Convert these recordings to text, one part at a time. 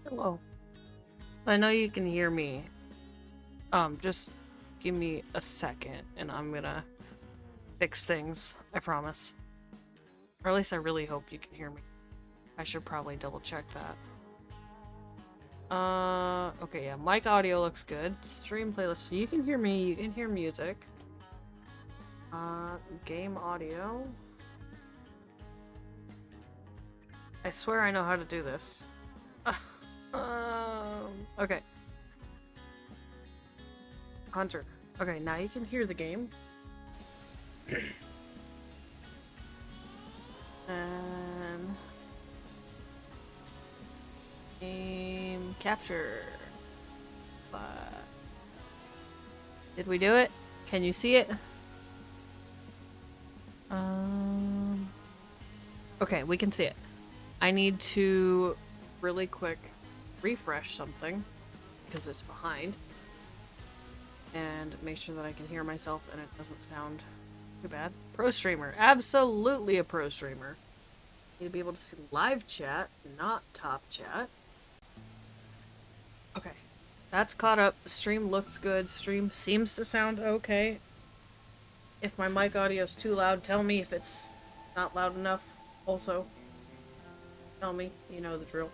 Hello. I know you can hear me. Just give me a second and I'm gonna fix things. I promise. Or at least I really hope you can hear me. I should probably double check that. Okay, yeah, mic audio looks good. Stream playlist, so you can hear me, you can hear music. Game audio. I swear I know how to do this. Okay. Hunter. Okay, now you can hear the game. And game capture. Did we do it? Can you see it? Okay, we can see it. I need to really quick refresh something because it's behind and make sure that I can hear myself and it doesn't sound too bad. Pro streamer. Absolutely a pro streamer. Need to be able to see live chat, not top chat. Okay. That's caught up. Stream looks good. Stream seems to sound okay. If my mic audio is too loud, tell me. If it's not loud enough, also tell me. You know the drill.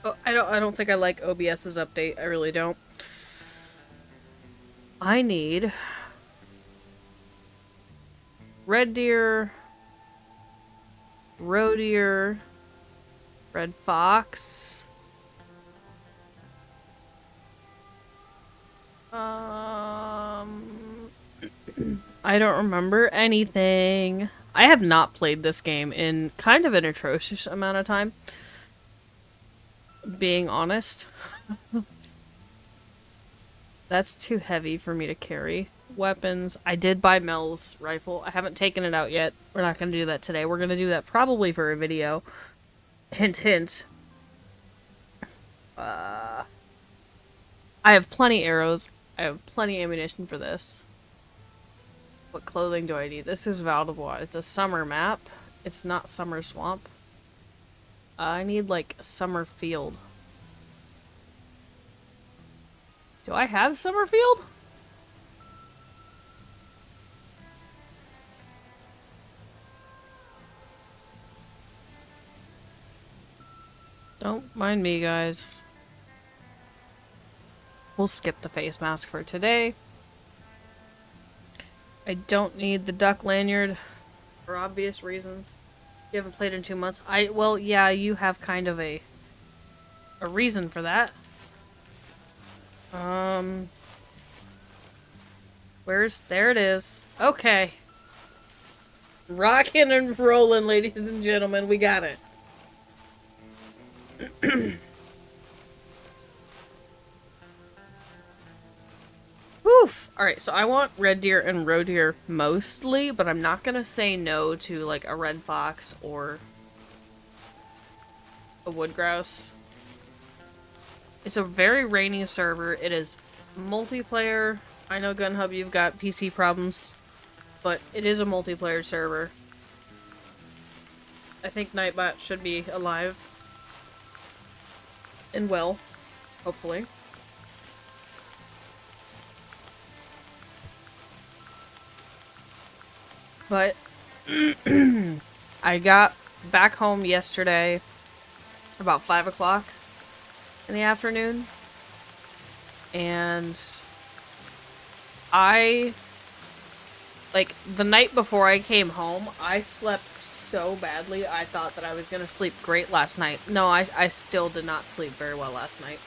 Oh, I don't think I like OBS's update. I really don't. I need red deer, roe deer, red fox. I don't remember anything. I have not played this game in kind of an atrocious amount of time. Being honest. That's too heavy for me to carry. Weapons. I did buy Mel's rifle. I haven't taken it out yet. We're not going to do that today. We're going to do that probably for a video. Hint, hint. I have plenty arrows. I have plenty ammunition for this. What clothing do I need? This is Val-des-Bois. It's a summer map. It's not summer swamp. I need, like, summer field. Do I have summer field? Don't mind me, guys. We'll skip the face mask for today. I don't need the duck lanyard for obvious reasons. You haven't played in 2 months. Well, yeah, you have kind of a reason for that. There it is. Okay. Rockin' and rollin', ladies and gentlemen. We got it. Oof. Alright, so I want red deer and roe deer mostly, but I'm not gonna say no to, like, a red fox or a wood grouse. It's a very rainy server. It is multiplayer. I know GunHub, you've got PC problems, but it is a multiplayer server. I think Nightbot should be alive and well, hopefully. But I got back home yesterday about 5 o'clock in the afternoon, and like, the night before I came home, I slept so badly, I thought that I was gonna sleep great last night. No, I still did not sleep very well last night.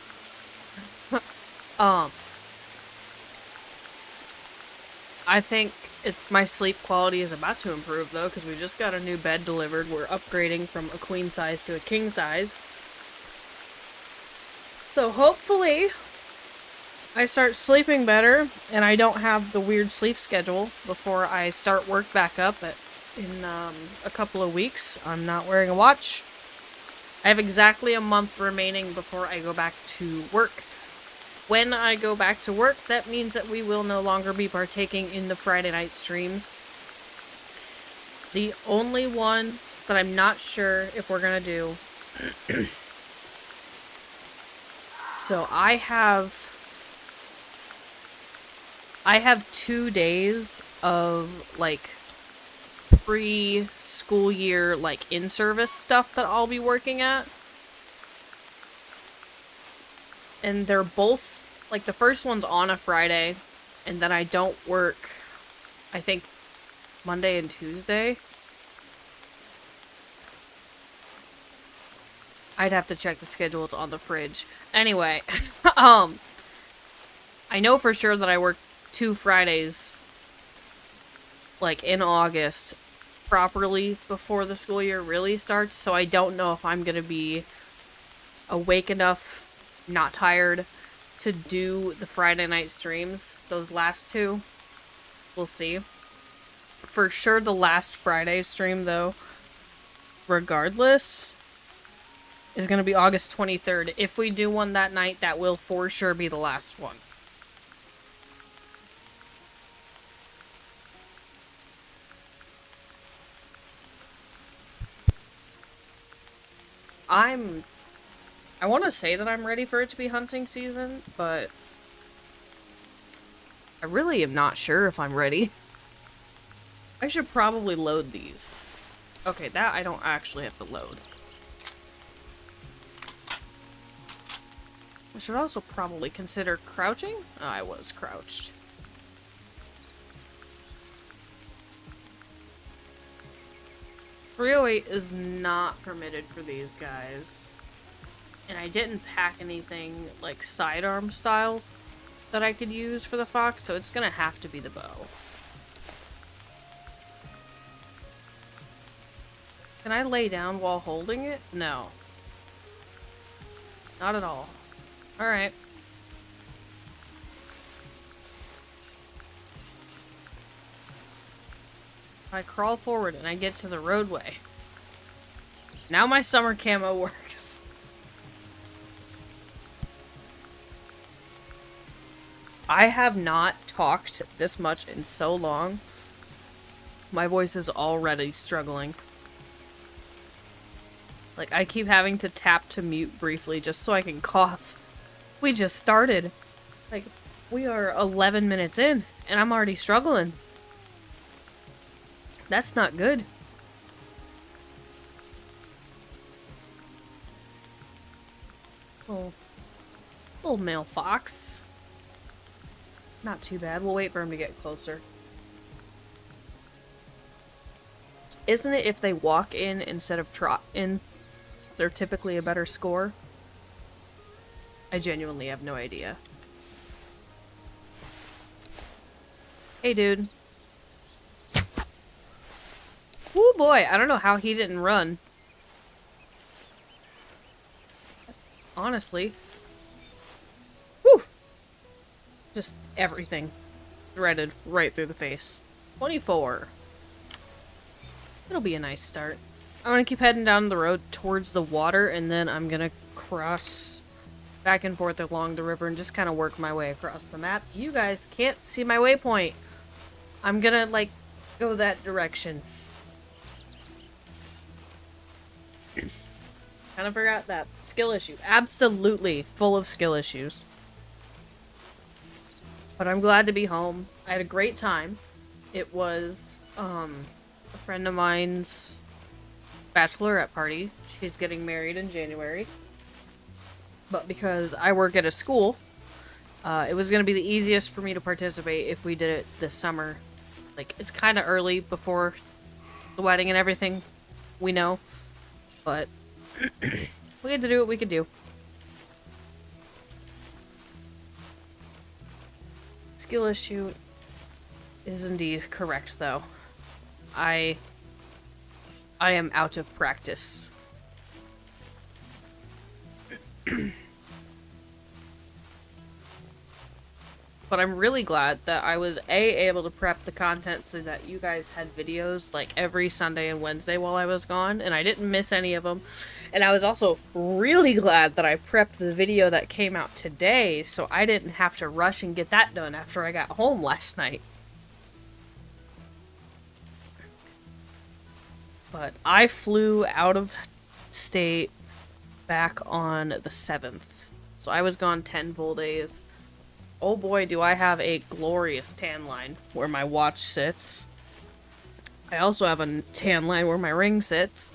I think my sleep quality is about to improve, though, because we just got a new bed delivered. We're upgrading from a queen size to a king size. So hopefully I start sleeping better and I don't have the weird sleep schedule before I start work back up in a couple of weeks. I'm not wearing a watch. I have exactly a month remaining before I go back to work. When I go back to work, that means that we will no longer be partaking in the Friday night streams. The only one that I'm not sure if we're gonna do So I have 2 days of, like, pre-school year, like, in-service stuff that I'll be working at. And they're both, like, the first one's on a Friday, and then I don't work, I think, Monday and Tuesday. I'd have to check the schedule, it's on the fridge. Anyway, I know for sure that I work 2 Fridays, like, in August, properly before the school year really starts, so I don't know if I'm gonna be awake enough, not tired, to do the Friday night streams, those last 2. We'll see. For sure the last Friday stream, though, regardless, is gonna be August 23rd. If we do one that night, that will for sure be the last one. I want to say that I'm ready for it to be hunting season, but I really am not sure if I'm ready. I should probably load these. Okay, that I don't actually have to load. I should also probably consider crouching. Oh, I was crouched. .308 is not permitted for these guys. And I didn't pack anything like sidearm styles that I could use for the Fox, so it's gonna have to be the bow. Can I lay down while holding it? No. Not at all. Alright. I crawl forward and I get to the roadway. Now my summer camo works. I have not talked this much in so long. My voice is already struggling. Like, I keep having to tap to mute briefly just so I can cough. We just started. Like, we are 11 minutes in, and I'm already struggling. That's not good. Little male fox. Not too bad. We'll wait for him to get closer. Isn't it if they walk in instead of trot in, they're typically a better score? I genuinely have no idea. Hey, dude. Oh boy, I don't know how he didn't run. Honestly. Whew. Just everything threaded right through the face. 24. It'll be a nice start. I'm gonna keep heading down the road towards the water, and then I'm gonna cross back and forth along the river and just kind of work my way across the map. You guys can't see my waypoint. I'm gonna, like, go that direction. Kind of forgot that. Skill issue. Absolutely full of skill issues. But I'm glad to be home. I had a great time. It was, a friend of mine's bachelorette party. She's getting married in January. But because I work at a school, it was going to be the easiest for me to participate if we did it this summer. Like, it's kind of early before the wedding and everything, we know. But we had to do what we could do. Skill issue is indeed correct, though. I am out of practice. But I'm really glad that I was able to prep the content so that you guys had videos like every Sunday and Wednesday while I was gone, and I didn't miss any of them. And I was also really glad that I prepped the video that came out today so I didn't have to rush and get that done after I got home last night. But I flew out of state back on the 7th. So I was gone 10 full days. Oh boy, do I have a glorious tan line where my watch sits. I also have a tan line where my ring sits.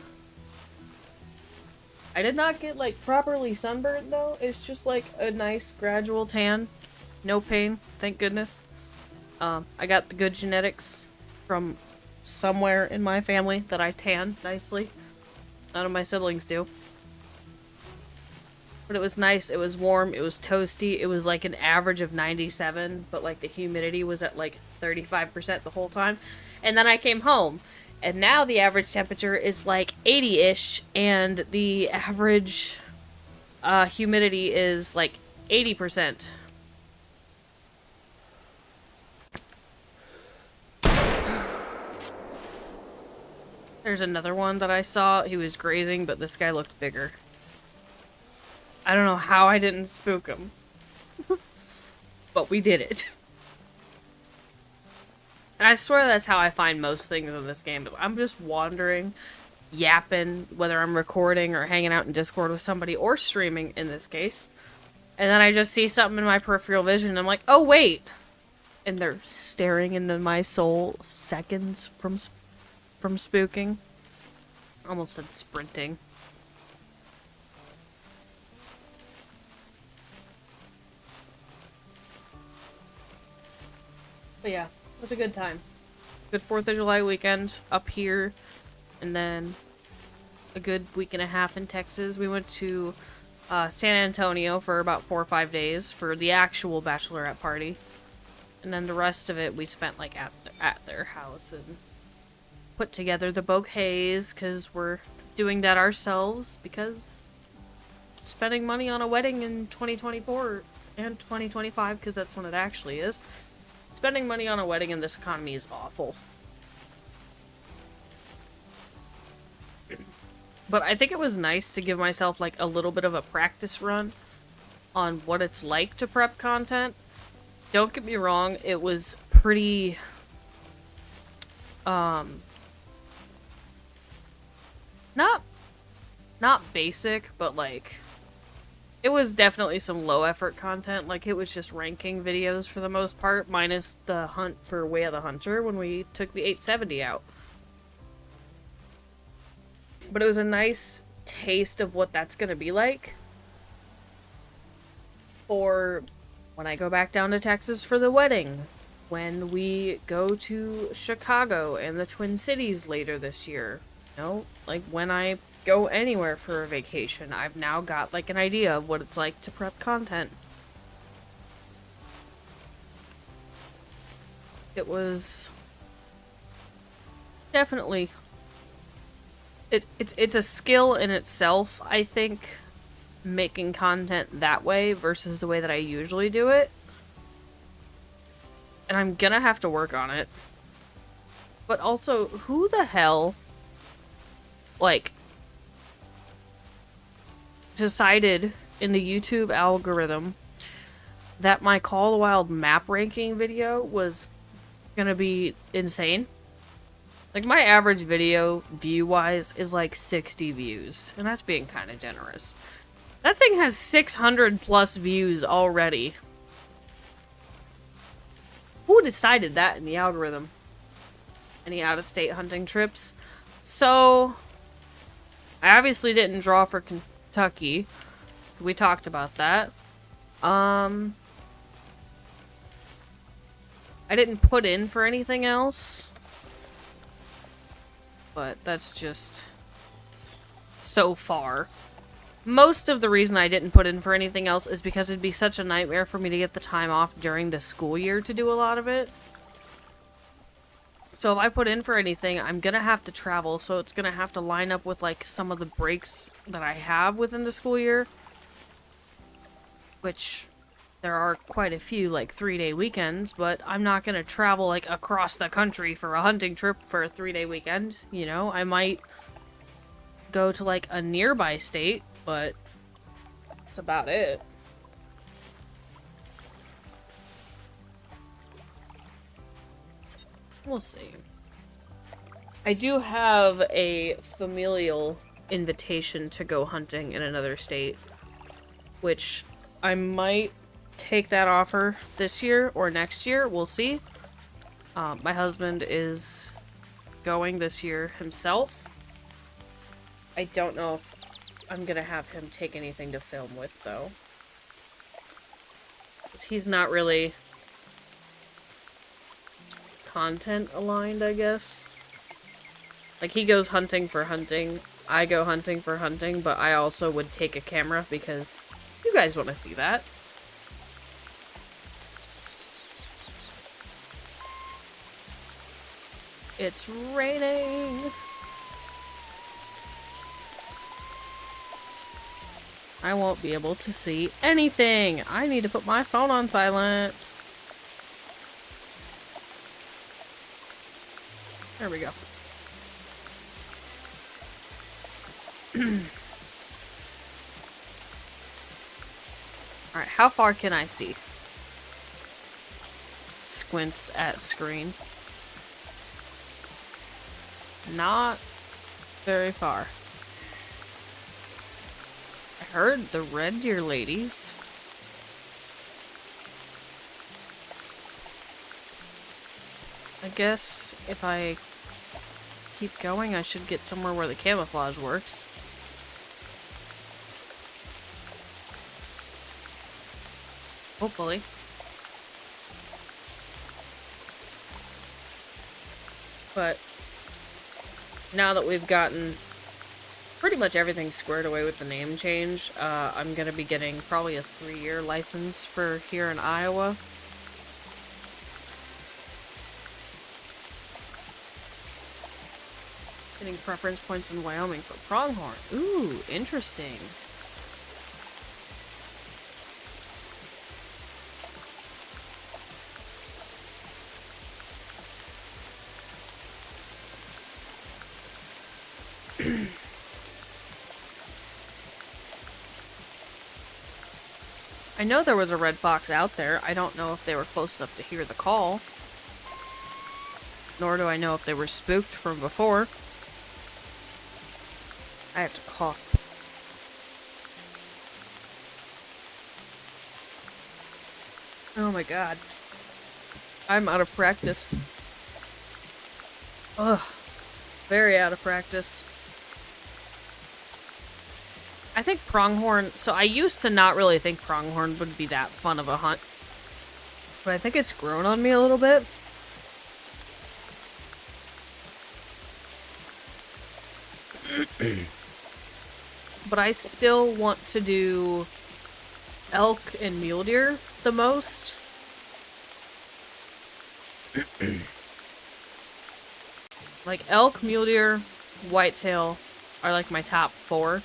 I did not get, like, properly sunburned, though. It's just, like, a nice gradual tan. No pain, thank goodness. I got the good genetics from somewhere in my family that I tan nicely. None of my siblings do. But it was nice, it was warm, it was toasty, it was like an average of 97, but like the humidity was at like 35% the whole time. And then I came home, and now the average temperature is like 80-ish, and the average humidity is like 80%. There's another one that I saw. He was grazing, but this guy looked bigger. I don't know how I didn't spook him. But we did it. And I swear that's how I find most things in this game. I'm just wandering, yapping, whether I'm recording or hanging out in Discord with somebody, or streaming in this case. And then I just see something in my peripheral vision, and I'm like, oh wait! And they're staring into my soul seconds from spooking. Almost said sprinting. But yeah, it was a good time. Good 4th of July weekend up here, and then a good week and a half in Texas. We went to San Antonio for about 4 or 5 days for the actual bachelorette party. And then the rest of it we spent like at their house and put together the bouquets, because we're doing that ourselves, because spending money on a wedding in 2024 and 2025, because that's when it actually is. Spending money on a wedding in this economy is awful. But I think it was nice to give myself like a little bit of a practice run on what it's like to prep content. Don't get me wrong, it was pretty not basic, but like it was definitely some low effort content. Like, it was just ranking videos for the most part, minus the hunt for Way of the Hunter when we took the 870 out. But it was a nice taste of what that's gonna be like for when I go back down to Texas for the wedding, when we go to Chicago and the Twin Cities later this year. You know, like when I go anywhere for a vacation, I've now got like an idea of what it's like to prep content. It was definitely it's a skill in itself, I think, making content that way versus the way that I usually do it. And I'm gonna have to work on it. But also, who the hell like decided in the YouTube algorithm that my Call of the Wild map ranking video was gonna be insane? Like, my average video view-wise is like 60 views, and that's being kind of generous. That thing has 600 plus views already. Who decided that in the algorithm? Any out-of-state hunting trips? So, I obviously didn't draw for Kentucky. We talked about that. I didn't put in for anything else. But that's just so far. Most of the reason I didn't put in for anything else is because it'd be such a nightmare for me to get the time off during the school year to do a lot of it. So if I put in for anything, I'm gonna have to travel, so it's gonna have to line up with like some of the breaks that I have within the school year. Which there are quite a few, like 3-day weekends, but I'm not gonna travel like across the country for a hunting trip for a 3-day weekend, you know? I might go to like a nearby state, but that's about it. We'll see. I do have a familial invitation to go hunting in another state, which I might take that offer this year or next year. We'll see. My husband is going this year himself. I don't know if I'm gonna have him take anything to film with, though. 'Cause he's not really content aligned, I guess. Like, he goes hunting for hunting. I go hunting for hunting, but I also would take a camera because you guys want to see that. It's raining. I won't be able to see anything. I need to put my phone on silent. There we go. Alright, how far can I see? Squints at screen. Not very far. I heard the red deer ladies. I guess if I keep going, I should get somewhere where the camouflage works. Hopefully. But now that we've gotten pretty much everything squared away with the name change, I'm gonna be getting probably a 3-year license for here in Iowa. Getting preference points in Wyoming for pronghorn. Ooh, interesting. I know there was a red fox out there. I don't know if they were close enough to hear the call. Nor do I know if they were spooked from before. I have to cough. Oh my god. I'm out of practice. Ugh. Very out of practice. I think pronghorn... So I used to not really think pronghorn would be that fun of a hunt. But I think it's grown on me a little bit. But I still want to do elk and mule deer the most. Like elk, mule deer, whitetail are like my top 4.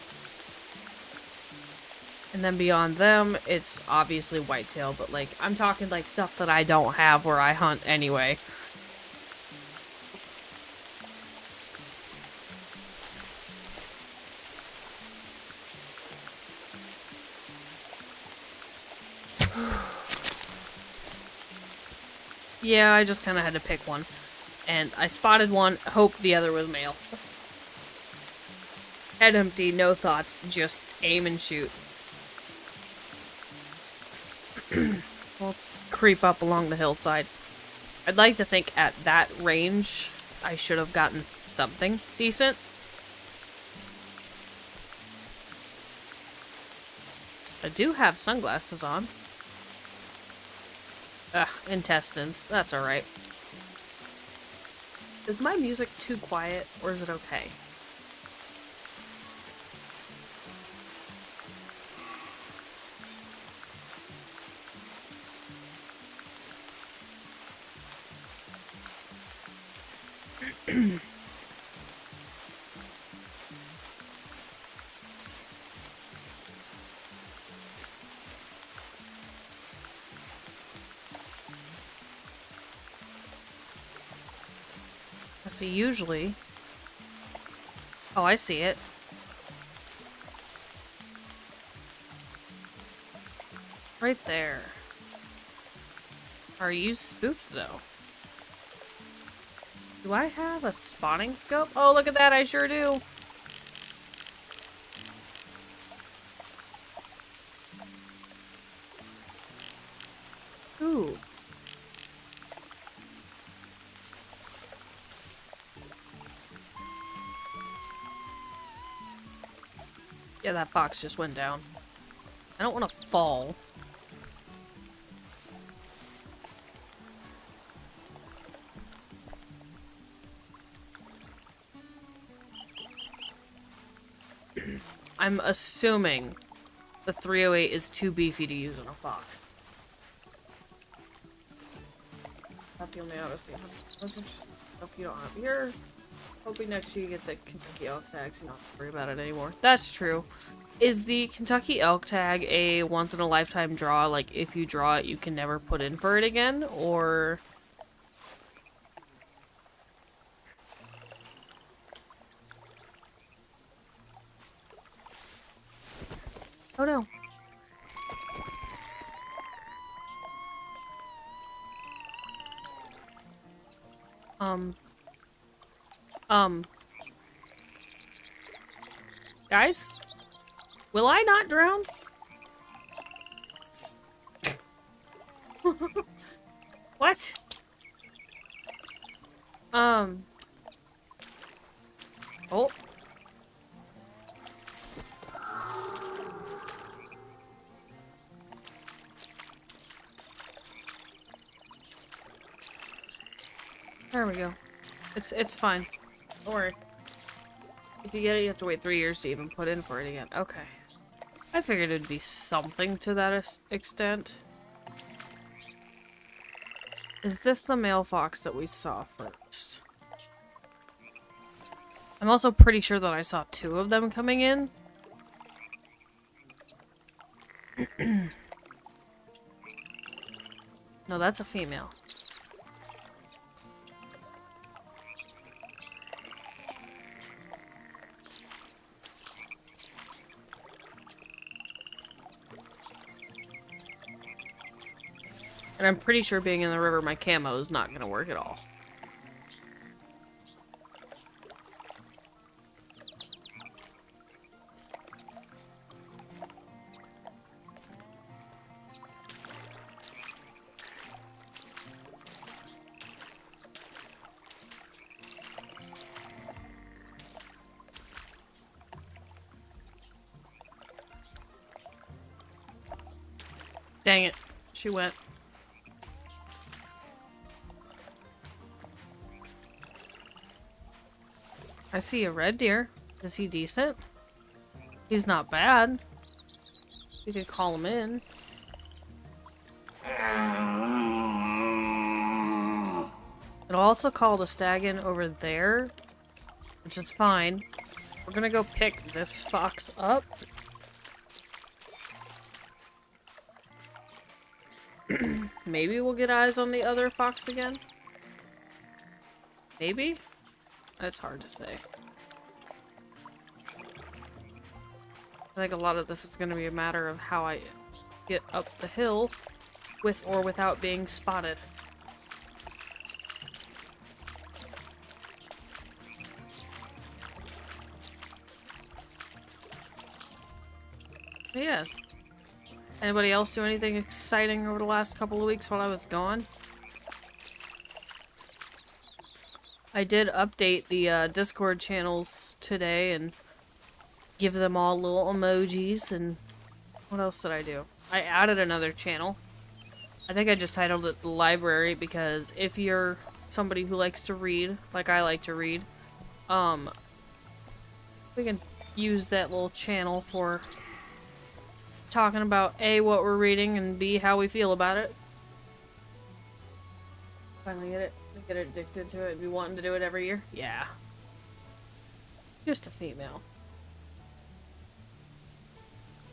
And then beyond them, it's obviously whitetail, but like, I'm talking like stuff that I don't have where I hunt anyway. Yeah, I just kind of had to pick one. And I spotted one, hoped the other was male. Head empty, no thoughts, just aim and shoot. We'll creep up along the hillside. I'd like to think at that range, I should have gotten something decent. I do have sunglasses on. Ugh, intestines. That's alright. Is my music too quiet, or is it okay? See, usually... Oh, I see it. Right there. Are you spooked, though? Do I have a spotting scope? Oh, look at that, I sure do! Yeah, that box just went down. I don't want to fall. I'm assuming the 308 is too beefy to use on a Fox. Not the only honest thing. Let's just hope you don't have here. Hoping next year you get the Kentucky elk tag, so you don't have to worry about it anymore. That's true. Is the Kentucky elk tag a once in a lifetime draw? Like, if you draw it, you can never put in for it again? Or... oh no. Guys? Will I not drown? What? Oh. There we go. It's fine. Don't worry. If you get it, you have to wait 3 years to even put in for it again. Okay. I figured it'd be something to that extent. Is this the male fox that we saw first? I'm also pretty sure that I saw 2 of them coming in. No, that's a female. And I'm pretty sure being in the river, my camo is not going to work at all. Dang it. She went. I see a red deer. Is he decent? He's not bad. You could call him in. It'll also call the stag in over there, which is fine. We're gonna go pick this fox up. Maybe we'll get eyes on the other fox again. Maybe? That's hard to say. I think a lot of this is going to be a matter of how I get up the hill with or without being spotted. But yeah. Anybody else do anything exciting over the last couple of weeks while I was gone? I did update the Discord channels today and give them all little emojis, and what else did I do? I added another channel. I think I just titled it The Library, because if you're somebody who likes to read, like I like to read, we can use that little channel for talking about A, what we're reading, and B, how we feel about it. Finally get addicted to it and be wanting to do it every year. Yeah. Just a female.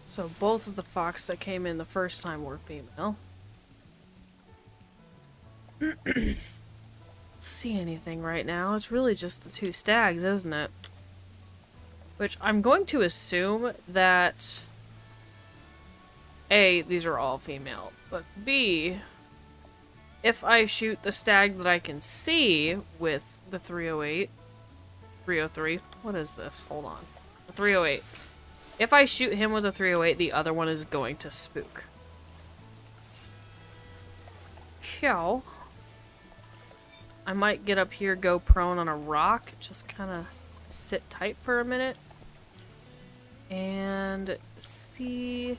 So both of the fox that came in the first time were female. Don't see anything right now. It's really just the 2 stags, isn't it? Which I'm going to assume that A, these are all female, but B, if I shoot the stag that I can see with the 308, 303, what is this? Hold on. The 308. If I shoot him with a 308, the other one is going to spook. Cow. I might get up here, go prone on a rock, just kind of sit tight for a minute. and see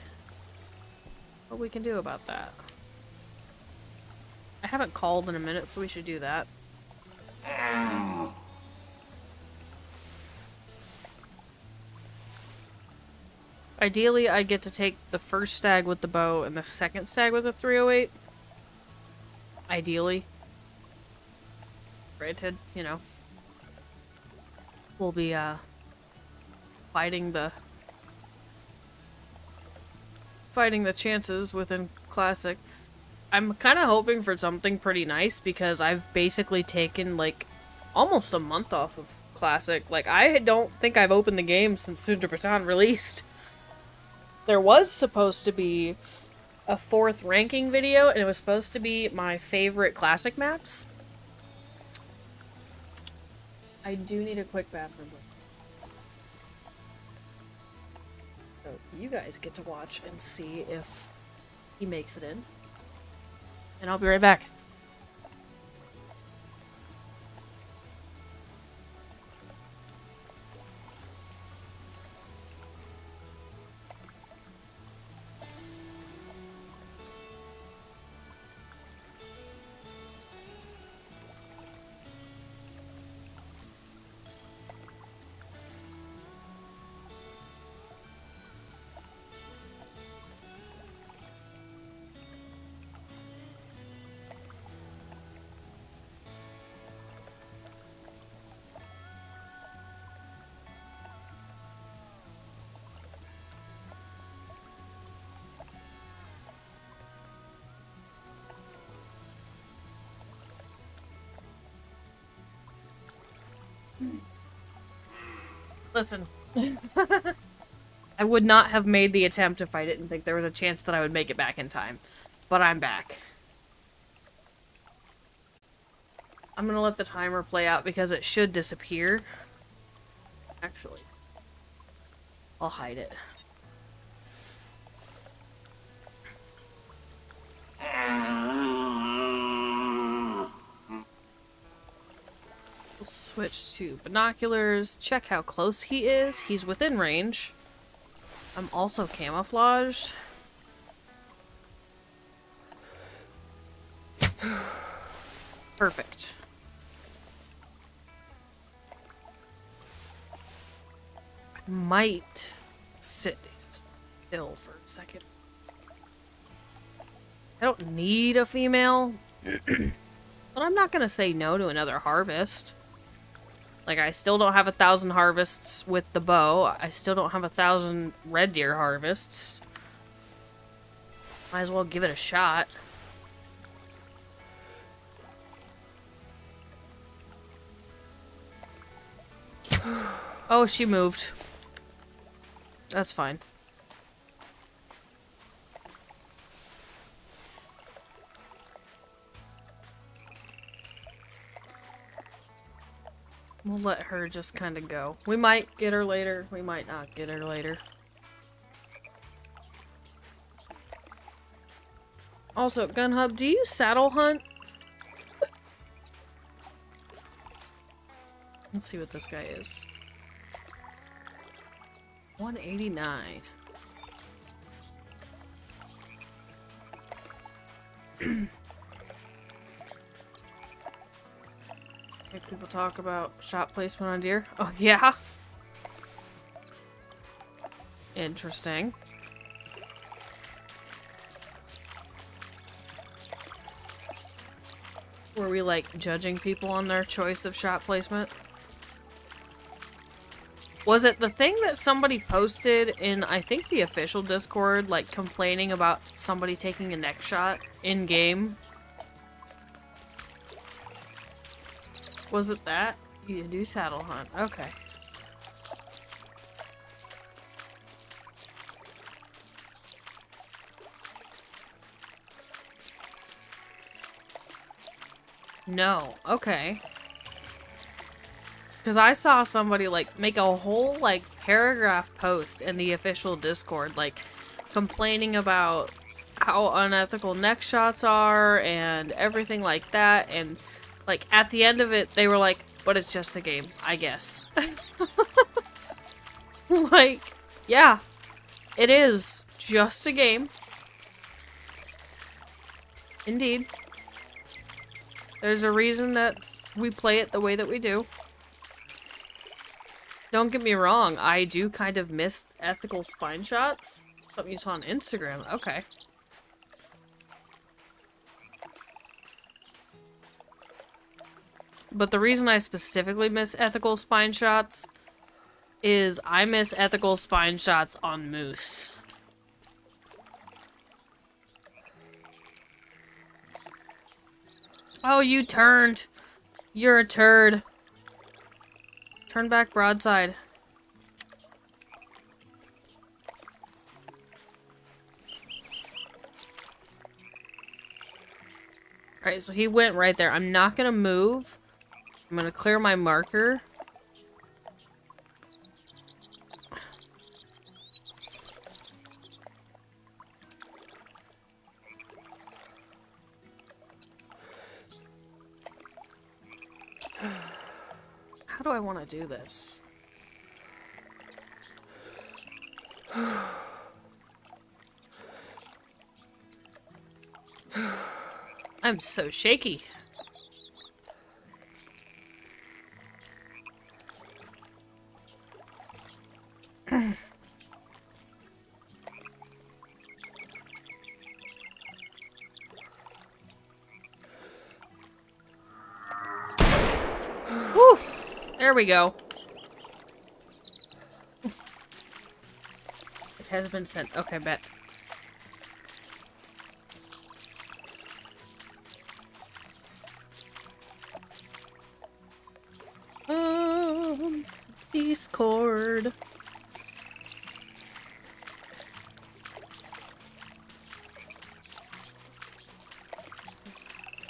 what we can do about that. I haven't called in a minute, so we should do that. Ideally, I get to take the first stag with the bow and the second stag with the 308. Ideally. Granted, you know, we'll be, fighting the chances within Classic. I'm kind of hoping for something pretty nice because I've basically taken, like, almost a month off of Classic. Like, I don't think I've opened the game since Sundar Batan released. There was supposed to be a 4th ranking video, and it was supposed to be my favorite Classic maps. I do need a quick bathroom break. So you guys get to watch and see if he makes it in. And I'll be right back. Listen. I would not have made the attempt if I didn't think there was a chance that I would make it back in time. But I'm back. I'm gonna let the timer play out because it should disappear. Actually, I'll hide it. We'll switch to binoculars, check how close he is. He's within range. I'm also camouflaged. Perfect. I might sit still for a second. I don't need a female, but I'm not gonna say no to another harvest. Like, I still don't have 1,000 harvests with the bow. I still don't have 1,000 red deer harvests. Might as well give it a shot. Oh, she moved. That's fine. We'll let her just kind of go. We might get her later. We might not get her later. Also, Gun Hub, do you saddle hunt? Let's see what this guy is. 189. People talk about shot placement on deer. Oh, yeah? Interesting. Were we, like, judging people on their choice of shot placement? Was it the thing that somebody posted in, I think, the official Discord, like, complaining about somebody taking a neck shot in-game? Was it that? You do saddle hunt. Okay. No. Okay. Because I saw somebody, like, make a whole, like, paragraph post in the official Discord, like, complaining about how unethical neck shots are and everything like that, and like, at the end of it, they were like, but it's just a game, I guess. Like, Yeah, it is just a game. Indeed. There's a reason that we play it the way that we do. Don't get me wrong, I do kind of miss ethical spine shots. Something you saw on Instagram. Okay. But the reason I specifically miss ethical spine shots is I miss ethical spine shots on moose. Oh, you turned. You're a turd. Turn back broadside. Alright, so he went right there. I'm not gonna move. I'm gonna clear my marker. How do I want to do this? I'm so shaky. Whew. There we go. It has been sent. Okay, bet. Discord.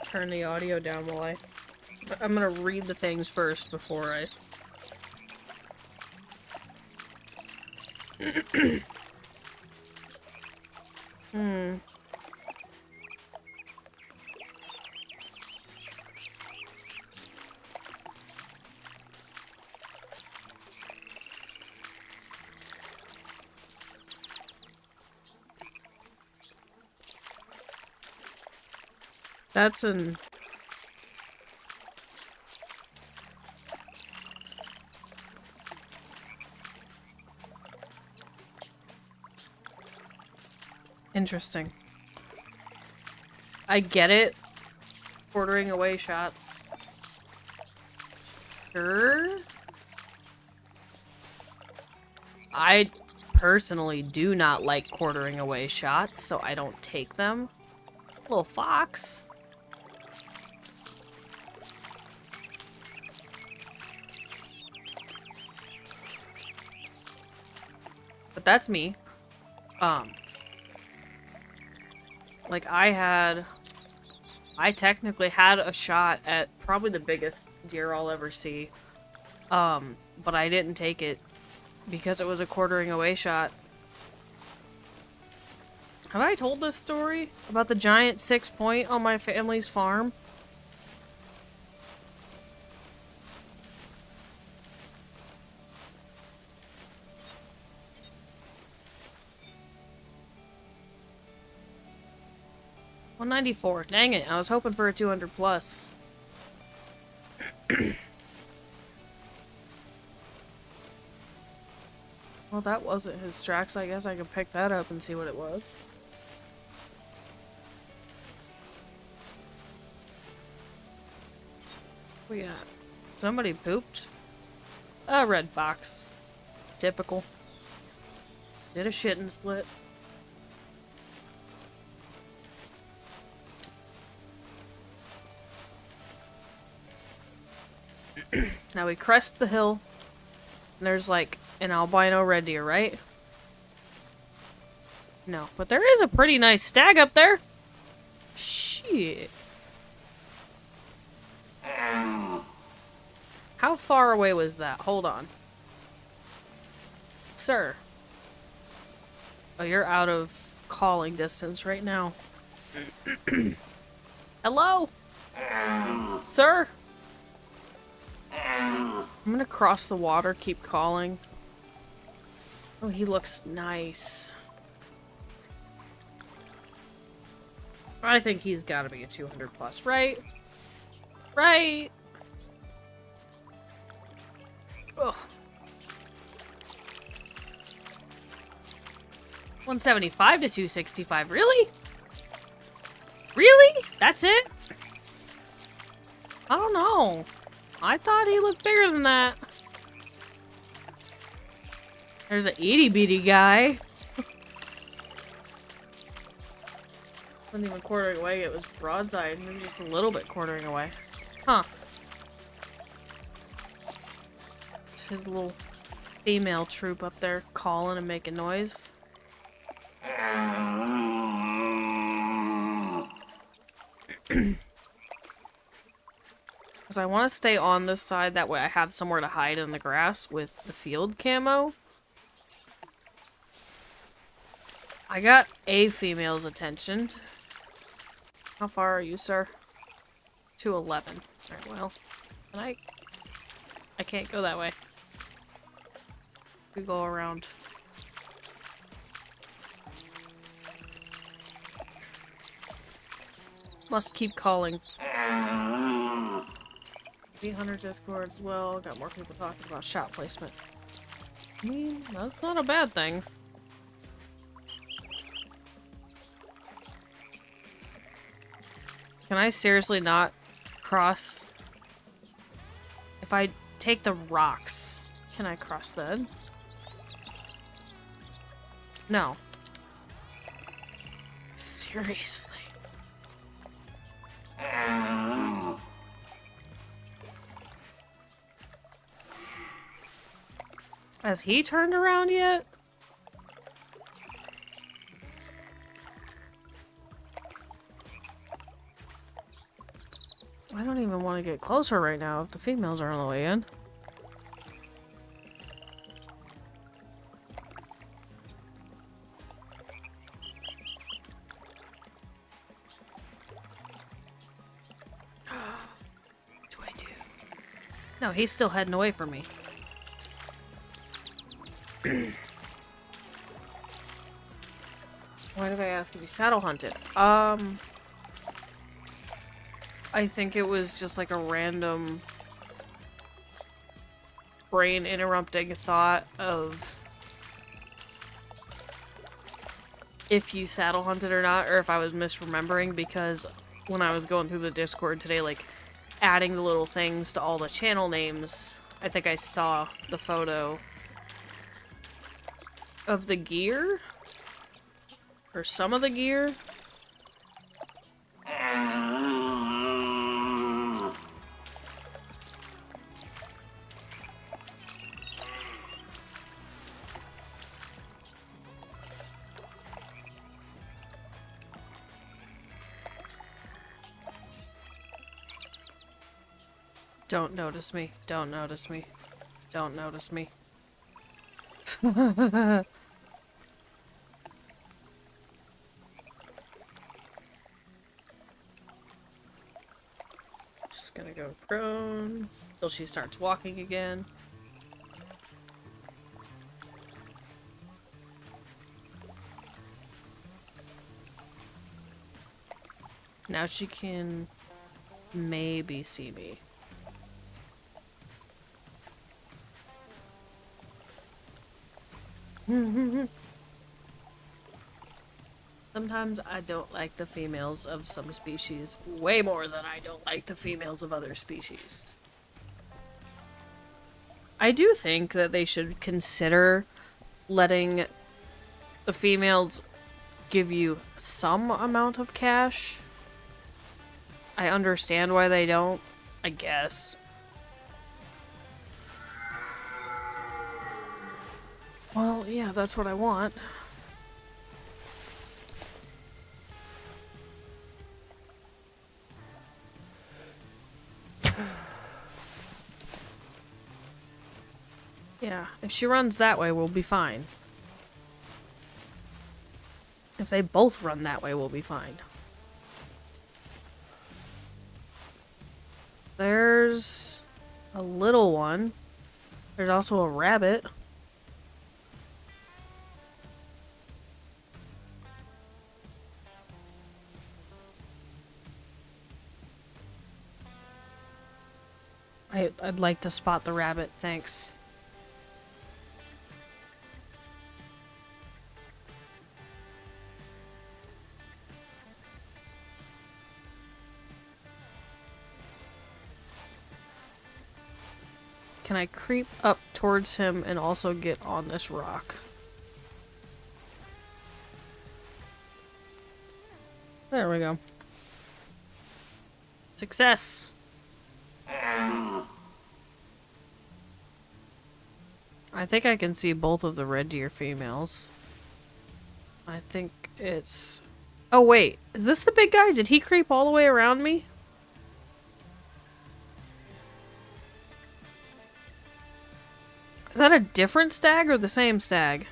Turn the audio down while I'm gonna read the things first before I... That's an... Interesting. I get it. Quartering away shots. Sure. I personally do not like quartering away shots, so I don't take them. Little fox. But that's me. Like I technically had a shot at probably the biggest deer I'll ever see. But I didn't take it because it was a quartering away shot. Have I told this story about the giant 6-point on my family's farm? $194. Dang it, I was hoping for a 200 plus. Well, that wasn't his tracks. I guess I could pick that up and see what it was. What we got? Somebody pooped? A red fox. Typical. Did a shit and split. Now we crest the hill. And there's like an albino red deer, right? No, but there is a pretty nice stag up there. Shit. How far away was that? Hold on. Sir. Oh, you're out of calling distance right now. Hello? Sir? I'm gonna cross the water, keep calling. Oh, he looks nice. I think he's got to be a 200 plus, right? Right? Ugh. 175 to 265, really? Really? That's it? I don't know. I thought he looked bigger than that. There's an itty bitty guy. Wasn't even quartering away, it was broadside, maybe just a little bit quartering away. Huh. It's his little female troop up there calling and making noise. Because I want to stay on this side, that way I have somewhere to hide in the grass with the field camo. I got a female's attention. How far are you, sir? 211. Alright, well. Can I can't go that way. We go around. Must keep calling. HyperX Discord as well. Got more people talking about shot placement. I mean, that's not a bad thing. Can I seriously not cross? If I take the rocks, can I cross then? No. Seriously. Has he turned around yet? I don't even want to get closer right now if the females are on the way in. What do I do? No, he's still heading away from me. Why did I ask if he saddle hunted? I think it was just like a random brain interrupting thought of if you saddle hunted or not, or if I was misremembering, because when I was going through the Discord today, like adding the little things to all the channel names, I think I saw the photo of the gear, or some of the gear. Don't notice me. Don't notice me. Don't notice me. Just gonna go prone till she starts walking again. Now she can maybe see me. Sometimes I don't like the females of some species way more than I don't like the females of other species. I do think that they should consider letting the females give you some amount of cash. I understand why they don't, I guess. Well, yeah, that's what I want. Yeah, if she runs that way, we'll be fine. If they both run that way, we'll be fine. There's a little one. There's also a rabbit. I'd like to spot the rabbit, thanks. Can I creep up towards him and also get on this rock? There we go. Success! I think I can see both of the red deer females. I think it's... Oh wait, is this the big guy? Did he creep all the way around me? Is that a different stag or the same stag?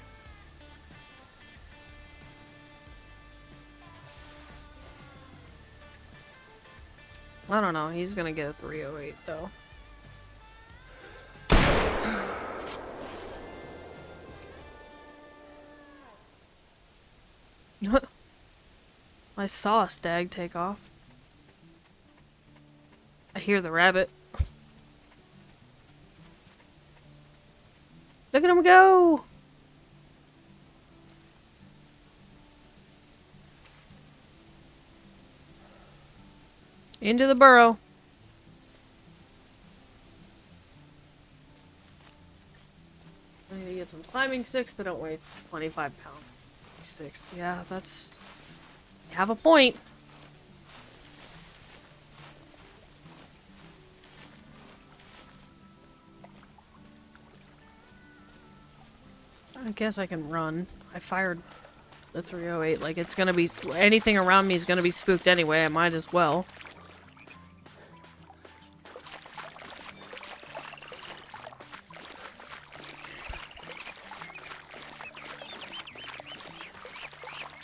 I don't know. He's gonna get a 308 though. I saw a stag take off. I hear the rabbit. Look at him go! Into the burrow. I need to get some climbing sticks that don't weigh 25-pound sticks. Yeah, that's... You have a point. I guess I can run. I fired the 308. Like, it's gonna be... Anything around me is gonna be spooked anyway. I might as well.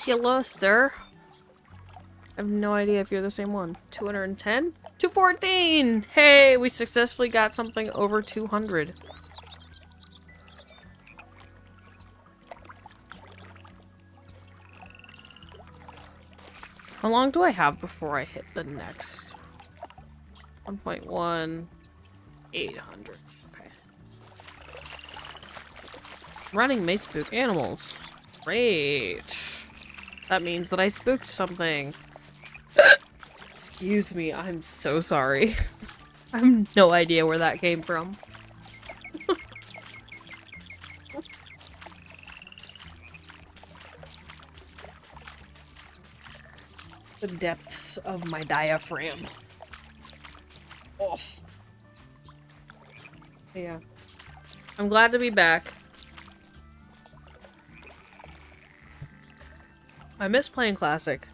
Hello, sir. I have no idea if you're the same one. 210? 214! Hey, we successfully got something over 200. How long do I have before I hit the next? 1.1... 800. Okay. Running may spook animals. Great. That means that I spooked something. Excuse me, I'm so sorry. I have no idea where that came from. The depths of my diaphragm. Oh. Yeah. I'm glad to be back. I miss playing Classic.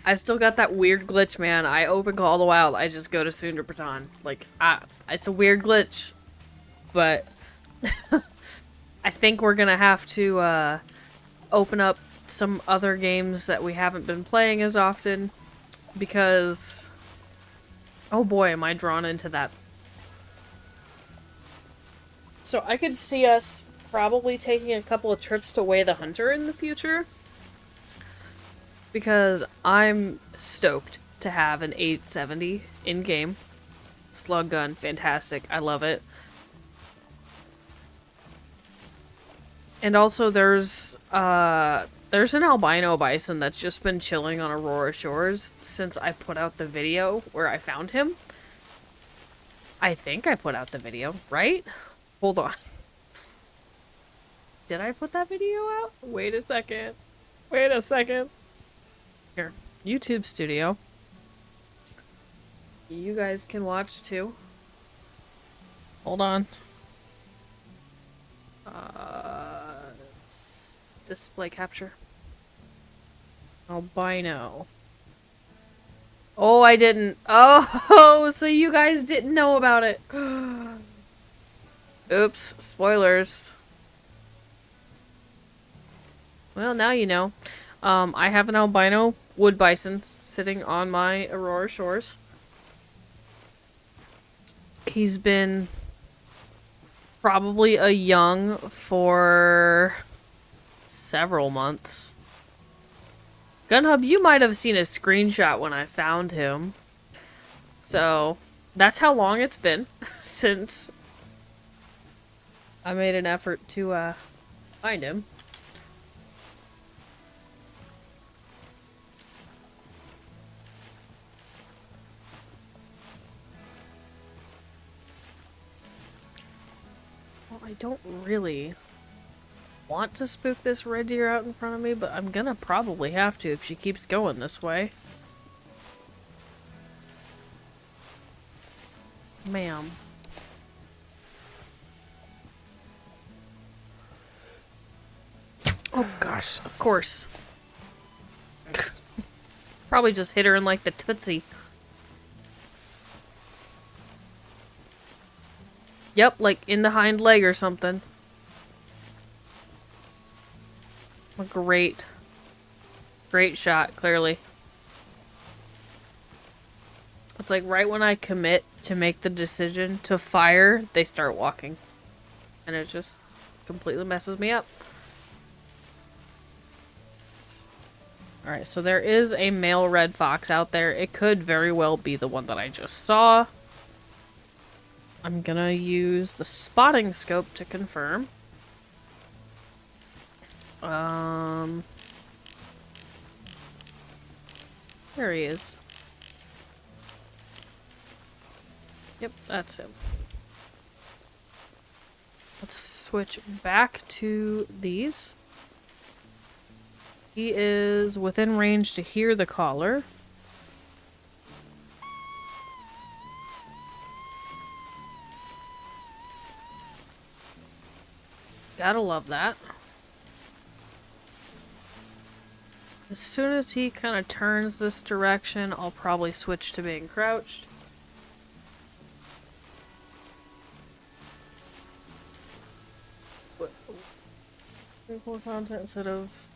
I still got that weird glitch, man. I open Call of the Wild, I just go to Sunderpatan. Like, it's a weird glitch. But I think we're gonna have to open up some other games that we haven't been playing as often. Because... Oh boy, am I drawn into that. So I could see us probably taking a couple of trips to Weigh the Hunter in the future. Because I'm stoked to have an 870 in-game. Slug gun, fantastic. I love it. And also there's an albino bison that's just been chilling on Aurora Shores since I put out the video where I found him. I think I put out the video, right? Hold on. Did I put that video out? Wait a second. Wait a second. Here. YouTube Studio. You guys can watch too. Hold on. Display capture. Albino. Oh, I didn't. Oh, so you guys didn't know about it. Oops, spoilers. Well, now you know. I have an albino wood bison sitting on my Aurora Shores. He's been probably a young for several months. Gunhub, you might have seen a screenshot when I found him. So, that's how long it's been since I made an effort to find him. Well, I don't really want to spook this red deer out in front of me, but I'm gonna probably have to if she keeps going this way. Ma'am. Oh gosh, of course. Probably just hit her in like the Tootsie. Yep, like in the hind leg or something. A great shot, clearly. It's like right when I commit to make the decision to fire, they start walking. And it just completely messes me up. Alright, so there is a male red fox out there. It could very well be the one that I just saw. I'm gonna use the spotting scope to confirm. There he is. Yep, that's him. Let's switch back to these. He is within range to hear the caller. Gotta love that. As soon as he kind of turns this direction, I'll probably switch to being crouched. Content instead of...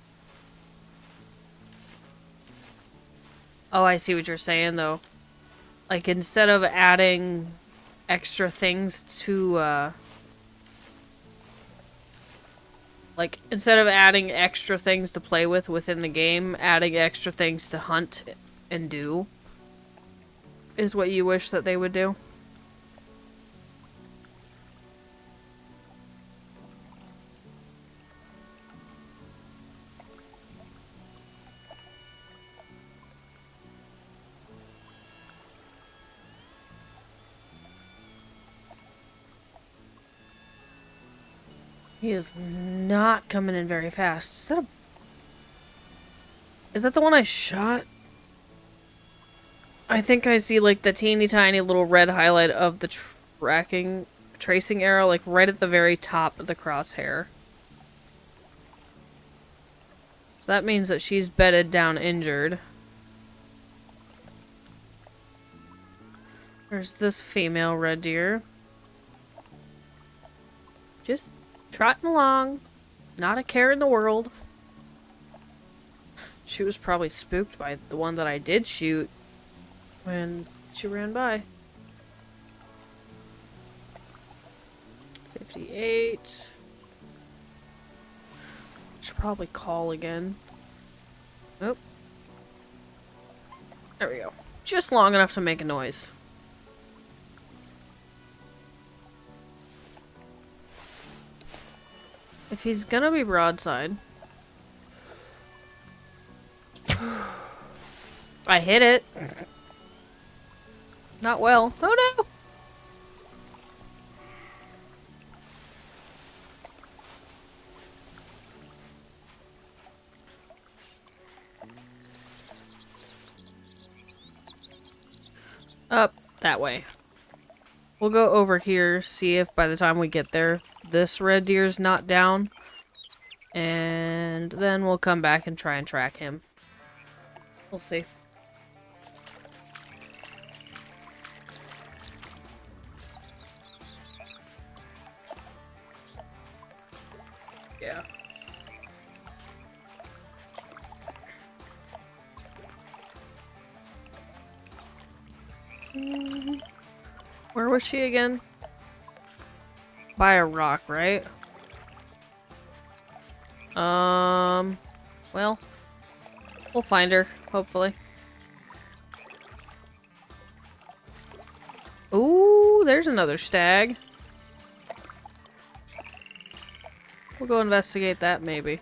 Oh, I see what you're saying, though. Like, instead of adding extra things to, like, instead of adding extra things to play with within the game, adding extra things to hunt and do is what you wish that they would do. He is not coming in very fast. Is that the one I shot? I think I see like the teeny tiny little red highlight of the tracing arrow, like right at the very top of the crosshair. So that means that she's bedded down injured. There's this female red deer. Just trotting along. Not a care in the world. She was probably spooked by the one that I did shoot when she ran by. 58. Should probably call again. Oh. There we go. Just long enough to make a noise. If he's gonna be broadside... I hit it. Not well. Oh no! Up that way. We'll go over here, see if by the time we get there, this red deer's not down. And then we'll come back and try and track him. We'll see. Yeah. Where was she again? By a rock, right? Well, we'll find her, hopefully. Ooh, there's another stag. We'll go investigate that, maybe.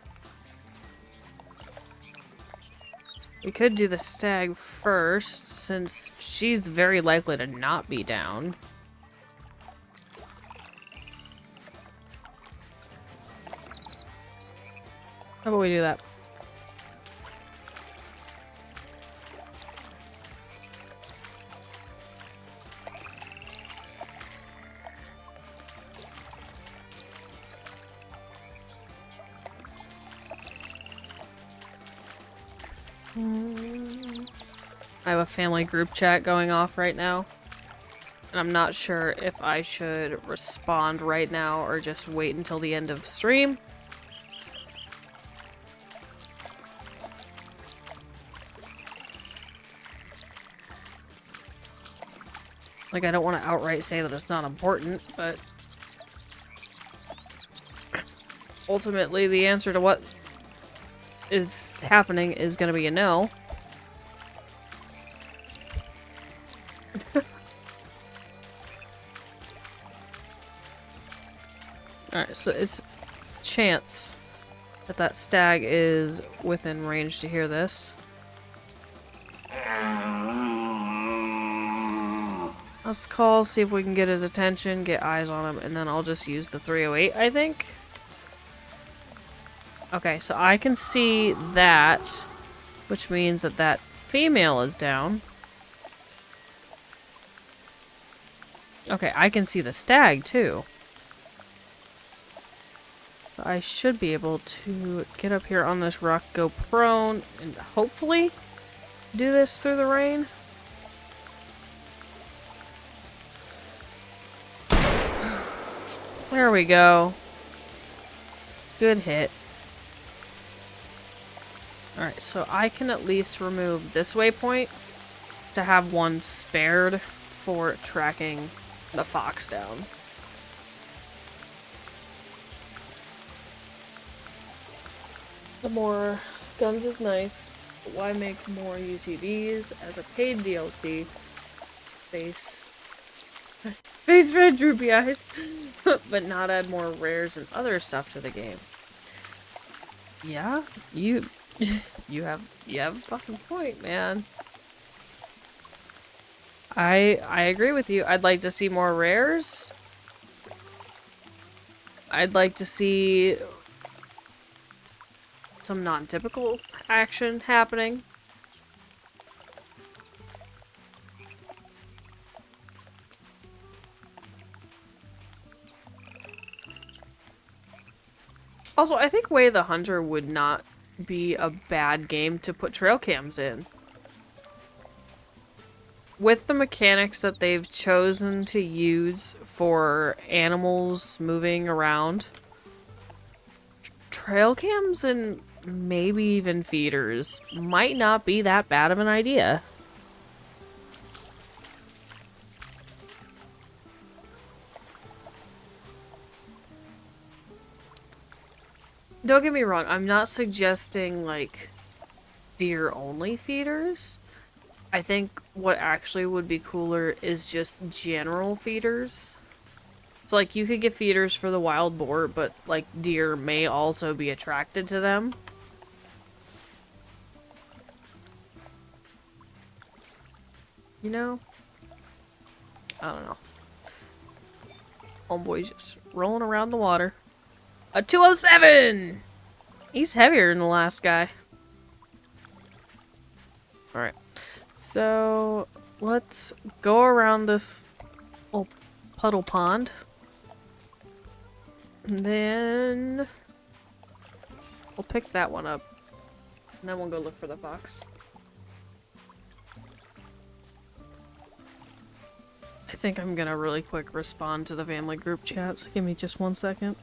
We could do the stag first, since she's very likely to not be down. How about we do that? I have a family group chat going off right now, and I'm not sure if I should respond right now or just wait until the end of stream. Like, I don't want to outright say that it's not important, but ultimately the answer to what is happening is going to be a no. Alright, so it's chance that that stag is within range to hear this. Let's call, see if we can get his attention, get eyes on him, and then I'll just use the 308, I think. Okay, so I can see that, which means that that female is down. Okay, I can see the stag, too. So I should be able to get up here on this rock, go prone, and hopefully do this through the rain. There we go. Good hit. Alright, so I can at least remove this waypoint to have one spared for tracking the fox down. The more guns is nice, but why make more UTVs as a paid DLC? Face red droopy eyes, but not add more rares and other stuff to the game. Yeah, you have a fucking point, man. I agree with you. I'd like to see more rares. I'd like to see some non-typical action happening. Also, I think Way the Hunter would not be a bad game to put trail cams in. With the mechanics that they've chosen to use for animals moving around, trail cams and maybe even feeders might not be that bad of an idea. Don't get me wrong, I'm not suggesting, like, deer-only feeders. I think what actually would be cooler is just general feeders. So, like, you could get feeders for the wild boar, but, like, deer may also be attracted to them. You know? I don't know. Homeboy's just rolling around the water. A 207! He's heavier than the last guy. Alright. So, let's go around this little puddle pond. And then we'll pick that one up. And then we'll go look for the fox. I think I'm gonna really quick respond to the family group chat, so give me just 1 second.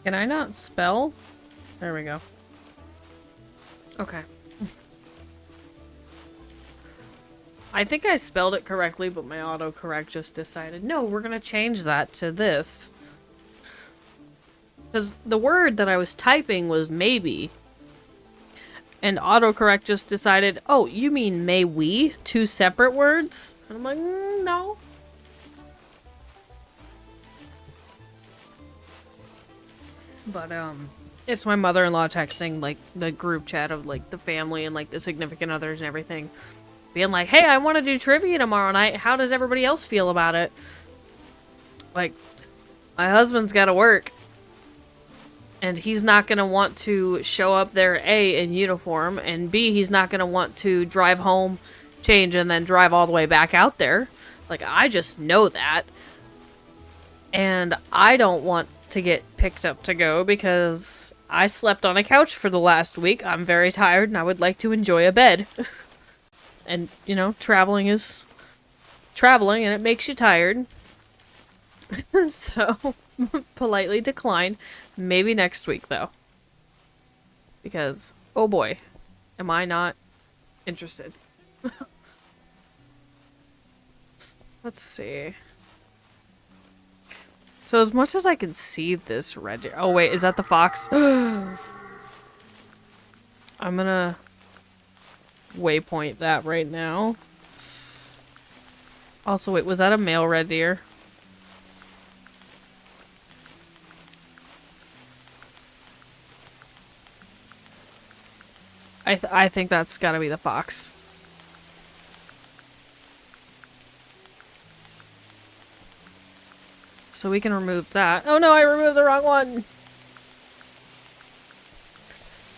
Can I not spell? There we go. Okay. I think I spelled it correctly, but my autocorrect just decided, no, we're gonna change that to this. Because the word that I was typing was maybe. And autocorrect just decided, oh, you mean may we? Two separate words? And I'm like, no. But, it's my mother-in-law texting, like, the group chat of, like, the family and, like, the significant others and everything. Being like, hey, I want to do trivia tomorrow night. How does everybody else feel about it? Like, my husband's got to work. And he's not going to want to show up there, A, in uniform, and B, he's not going to want to drive home, change, and then drive all the way back out there. Like, I just know that. And I don't want to get picked up to go because I slept on a couch for the last week. I'm very tired and I would like to enjoy a bed. And, you know, traveling is traveling and it makes you tired. So, politely decline. Maybe next week, though. Because, oh boy, am I not interested. Let's see. So as much as I can see this red deer... Oh wait, is that the fox? I'm gonna waypoint that right now. Also, wait, was that a male red deer? I think that's gotta be the fox. So we can remove that. Oh no, I removed the wrong one!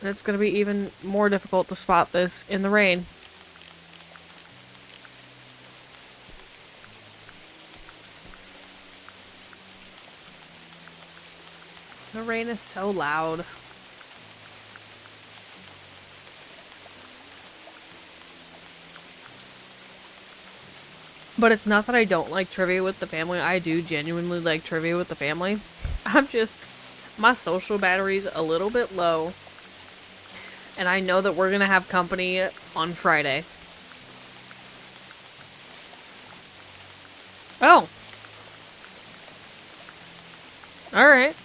And it's gonna be even more difficult to spot this in the rain. The rain is so loud. But it's not that I don't like trivia with the family. I do genuinely like trivia with the family. I'm just... my social battery's a little bit low. And I know that we're gonna have company on Friday. Oh. Alright.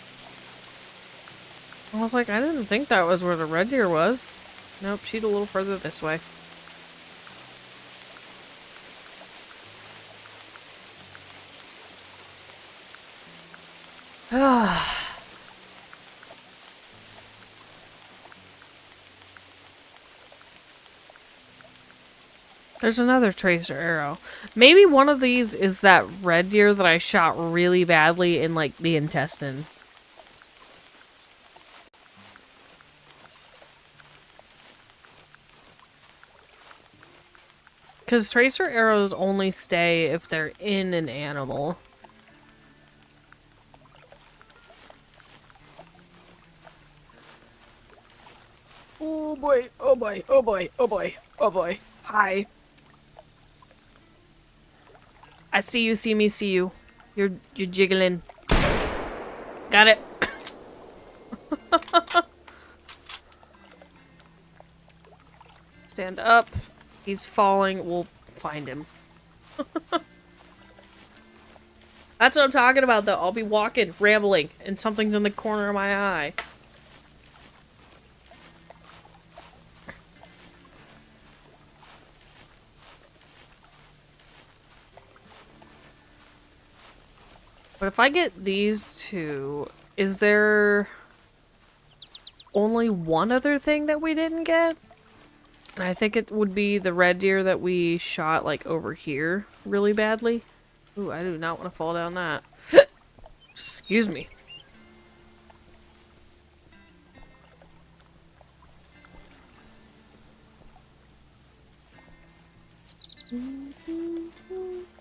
I was like, I didn't think that was where the red deer was. Nope, she's a little further this way. There's another tracer arrow. Maybe one of these is that red deer that I shot really badly in, like, the intestines. Because tracer arrows only stay if they're in an animal. Oh boy, oh boy, oh boy, oh boy, oh boy. Hi. I see you, see me, see you. You're jiggling. Got it. Stand up. He's falling. We'll find him. That's what I'm talking about, though. I'll be walking, rambling, and something's in the corner of my eye. But if I get these two, is there only one other thing that we didn't get? And I think it would be the red deer that we shot, like, over here really badly. Ooh, I do not want to fall down that. Excuse me.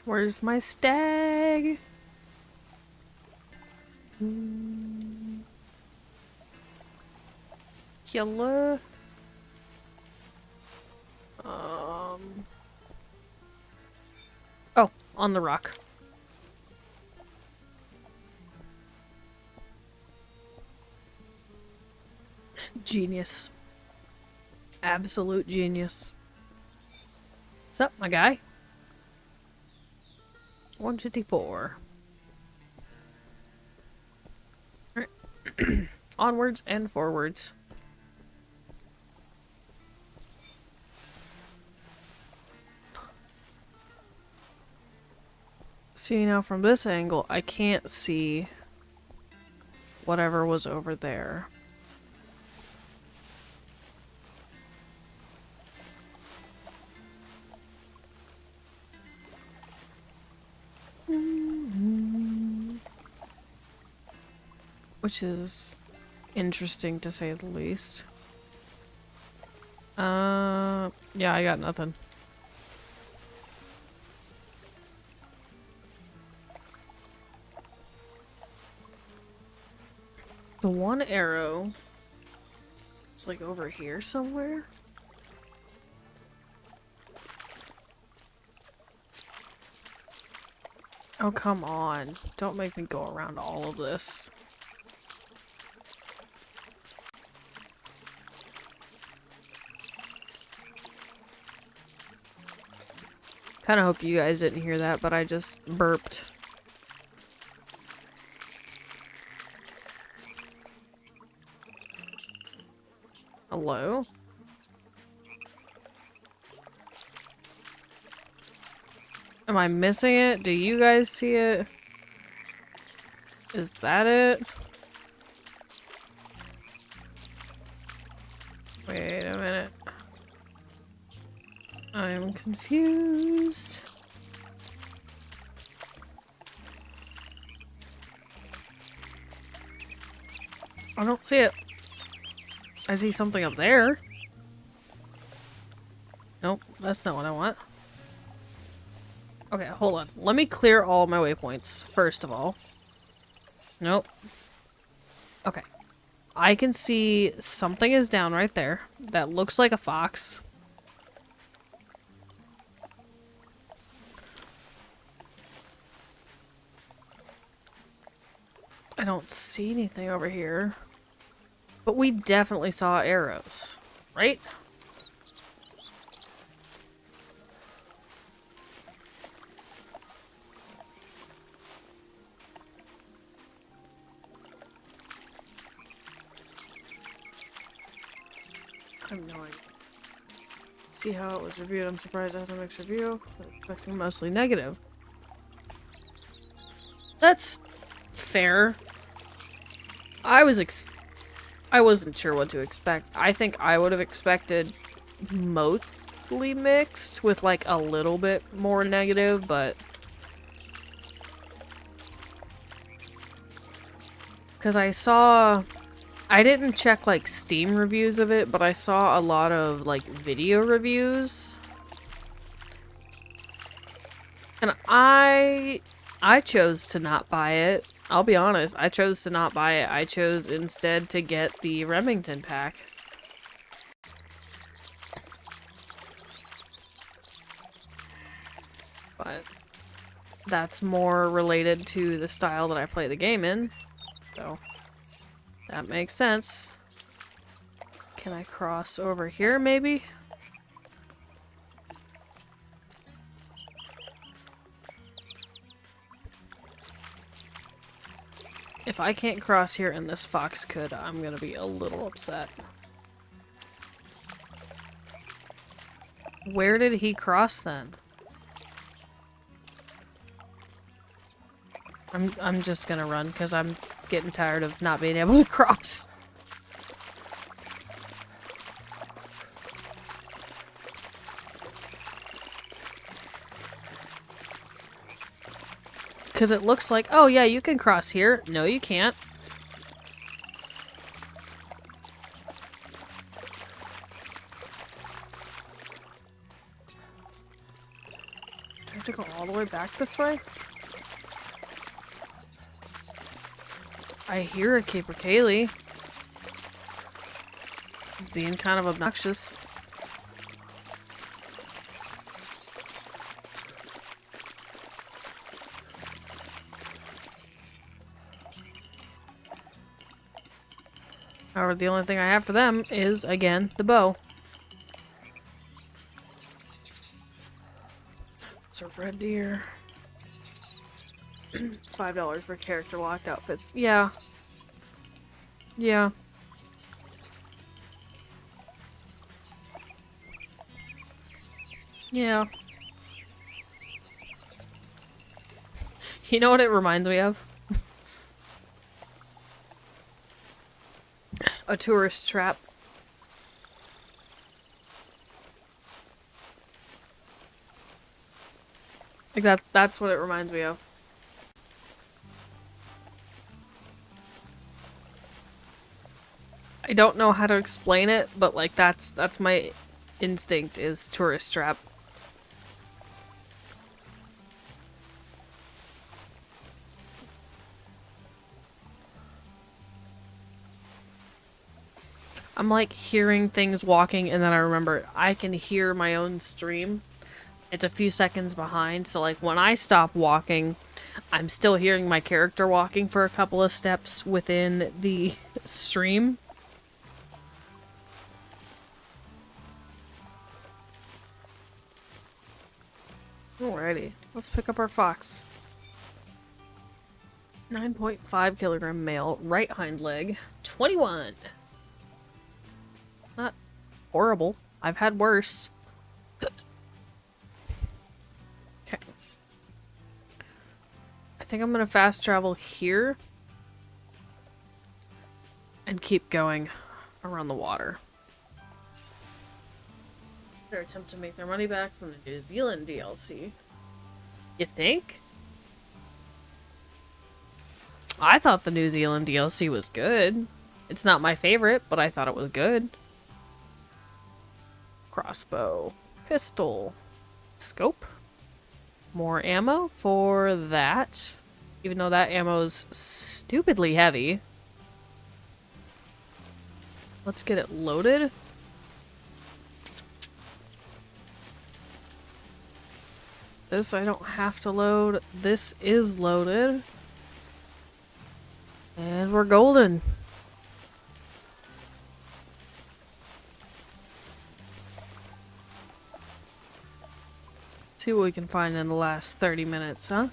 Where's my stag? Killer. Oh, on the rock. Genius. Absolute genius. What's up, my guy? 154. Alright. Onwards and forwards. See, now from this angle, I can't see whatever was over there. Which is interesting to say the least. Yeah, I got nothing. The one arrow is like over here somewhere. Oh, come on. Don't make me go around all of this. Kind of hope you guys didn't hear that, but I just burped. Hello? Am I missing it? Do you guys see it? Is that it? Wait a minute. I'm confused. I don't see it. I see something up there. Nope, that's not what I want. Okay, hold on. Let me clear all my waypoints, first of all. Nope. Okay. I can see something is down right there. That looks like a fox. I don't see anything over here. But we definitely saw arrows, right? I have no idea. See how it was reviewed. I'm surprised it has a mixed review. Expecting mostly negative. That's fair. I wasn't sure what to expect. I think I would have expected mostly mixed with like a little bit more negative, but because I didn't check like Steam reviews of it, but I saw a lot of like video reviews. And I chose to not buy it. I'll be honest, I chose to not buy it. I chose instead to get the Remington pack. But that's more related to the style that I play the game in. So that makes sense. Can I cross over here maybe? If I can't cross here and this fox could, I'm gonna be a little upset. Where did he cross then? I'm just gonna run because I'm getting tired of not being able to cross. Because it looks like, oh yeah, you can cross here. No, you can't. Do I have to go all the way back this way? I hear a capercaillie. He's being kind of obnoxious. However, the only thing I have for them is, again, the bow. It's a red deer. $5 for character locked outfits. Yeah. Yeah. Yeah. You know what it reminds me of? A tourist trap. Like that's what it reminds me of. I don't know how to explain it, but like that's my instinct is tourist trap. I'm like hearing things walking and then I remember I can hear my own stream. It's a few seconds behind, so like when I stop walking, I'm still hearing my character walking for a couple of steps within the stream. Alrighty, let's pick up our fox. 9.5 kilogram male, right hind leg, 21. Not horrible. I've had worse. Okay. I think I'm gonna fast travel here and keep going around the water. Their attempt to make their money back from the New Zealand DLC. You think? I thought the New Zealand DLC was good. It's not my favorite, but I thought it was good. Crossbow. Pistol. Scope. More ammo for that. Even though that ammo's stupidly heavy. Let's get it loaded. This I don't have to load. This is loaded. And we're golden. See what we can find in the last 30 minutes, huh?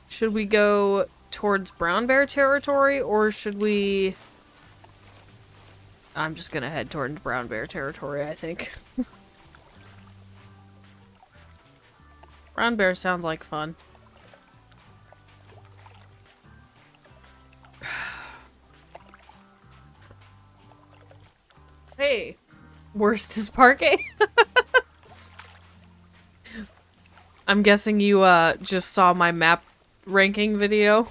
Should we go towards brown bear territory or should we... I'm just gonna head towards brown bear territory, I think. Brown bear sounds like fun. Hey, worst is parquet. I'm guessing you just saw my map ranking video.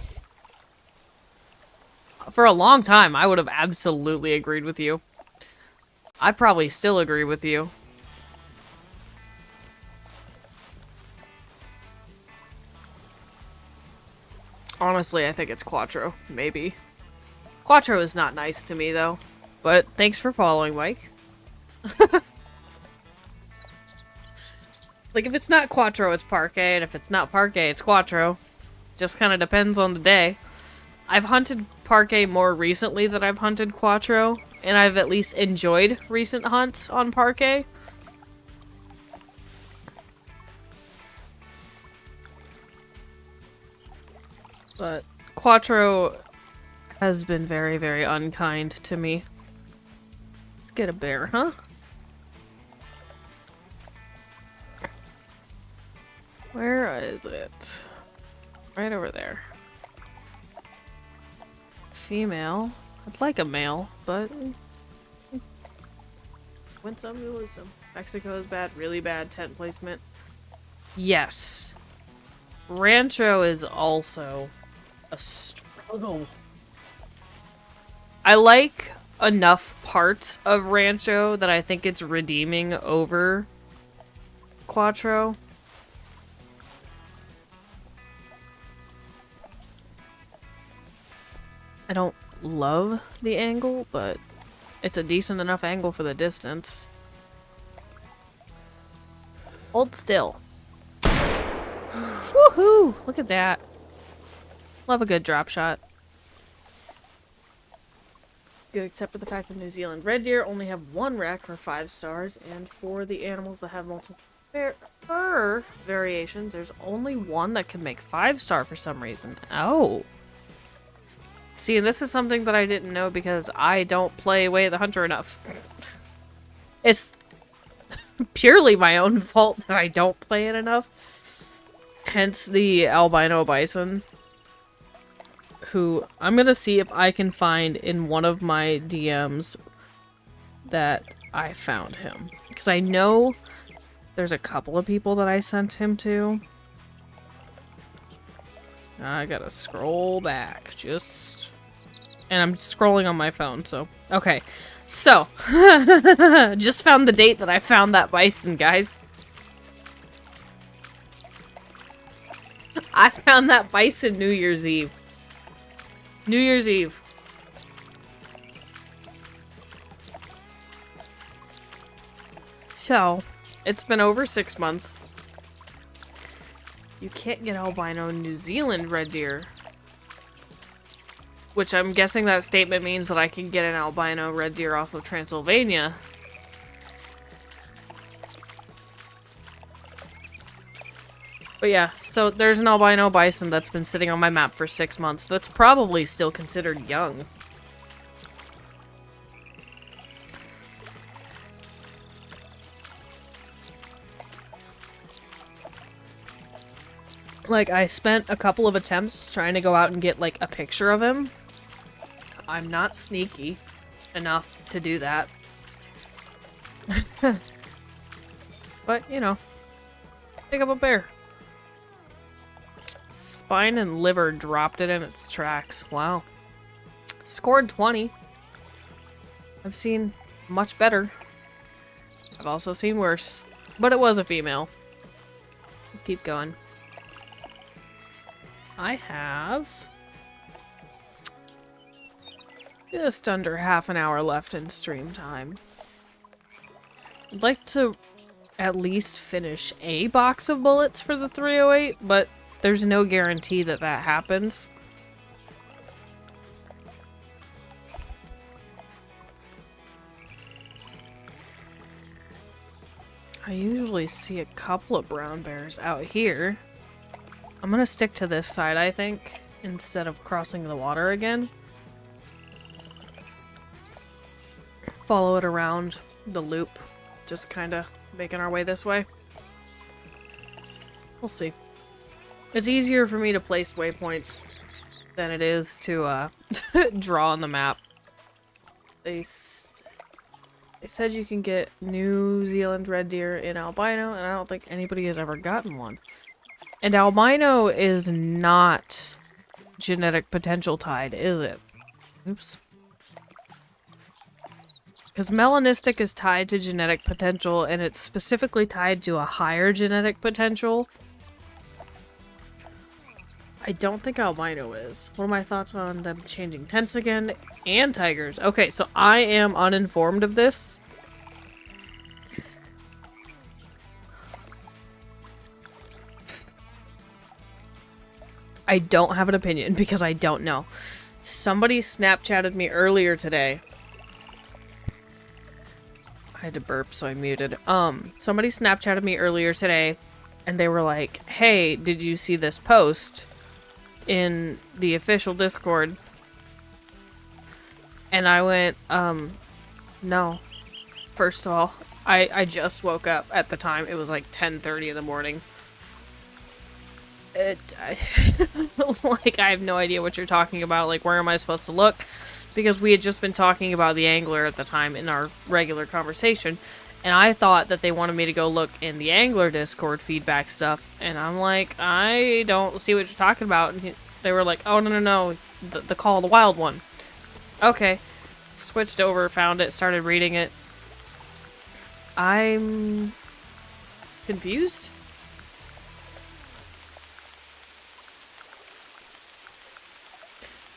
For a long time, I would have absolutely agreed with you. I probably still agree with you. Honestly, I think it's Quattro, maybe. Quattro is not nice to me, though. But thanks for following, Mike. Like, if it's not Quattro, it's Parquet, and if it's not Parquet, it's Quattro. Just kind of depends on the day. I've hunted Parquet more recently than I've hunted Quattro, and I've at least enjoyed recent hunts on Parquet. But Quattro has been very, very unkind to me. Let's get a bear, huh? Where is it? Right over there. Female. I'd like a male, but... win some, you lose some. Mexico is bad, really bad tent placement. Yes. Rancho is also a struggle. I like enough parts of Rancho that I think it's redeeming over Quattro. I don't love the angle, but it's a decent enough angle for the distance. Hold still. Woohoo! Look at that. Love a good drop shot. Good, except for the fact that New Zealand red deer only have one rack for 5 stars, and for the animals that have multiple fur variations, there's only one that can make 5-star for some reason. Oh. See, this is something that I didn't know because I don't play Way of the Hunter enough. It's purely my own fault that I don't play it enough. Hence the albino bison. Who I'm gonna see if I can find in one of my DMs that I found him. Because I know there's a couple of people that I sent him to. I gotta scroll back. And I'm scrolling on my phone, so. Okay. So. Just found the date that I found that bison, guys. I found that bison New Year's Eve. New Year's Eve. So, it's been over 6 months. You can't get albino New Zealand red deer. Which I'm guessing that statement means that I can get an albino red deer off of Transylvania. But yeah, so there's an albino bison that's been sitting on my map for 6 months. That's probably still considered young. Like, I spent a couple of attempts trying to go out and get, like, a picture of him. I'm not sneaky enough to do that. But, you know, pick up a bear. Spine and liver dropped it in its tracks. Wow. Scored 20. I've seen much better. I've also seen worse. But it was a female. Keep going. I have just under half an hour left in stream time. I'd like to at least finish a box of bullets for the 308, but there's no guarantee that that happens. I usually see a couple of brown bears out here. I'm gonna stick to this side, I think, instead of crossing the water again. Follow it around the loop, just kind of making our way this way. We'll see. It's easier for me to place waypoints than it is to draw on the map. They said you can get New Zealand red deer in albino, and I don't think anybody has ever gotten one. And albino is not genetic potential tied, is it? Oops. Because melanistic is tied to genetic potential, and it's specifically tied to a higher genetic potential. I don't think albino is. What are my thoughts on them changing tents again? And tigers. Okay, so I am uninformed of this. I don't have an opinion because I don't know. Somebody Snapchatted me earlier today. I had to burp, so I muted. Somebody Snapchatted me earlier today, and they were like, "Hey, did you see this post in the official Discord?" And I went, no. First of all, I just woke up at the time. It was like 10:30 in the morning. Like, I have no idea what you're talking about. Like, where am I supposed to look? Because we had just been talking about the angler at the time in our regular conversation. And I thought that they wanted me to go look in the angler Discord feedback stuff. And I'm like, I don't see what you're talking about. And they were like, oh, no. The Call of the Wild one. Okay. Switched over, found it, started reading it. I'm confused.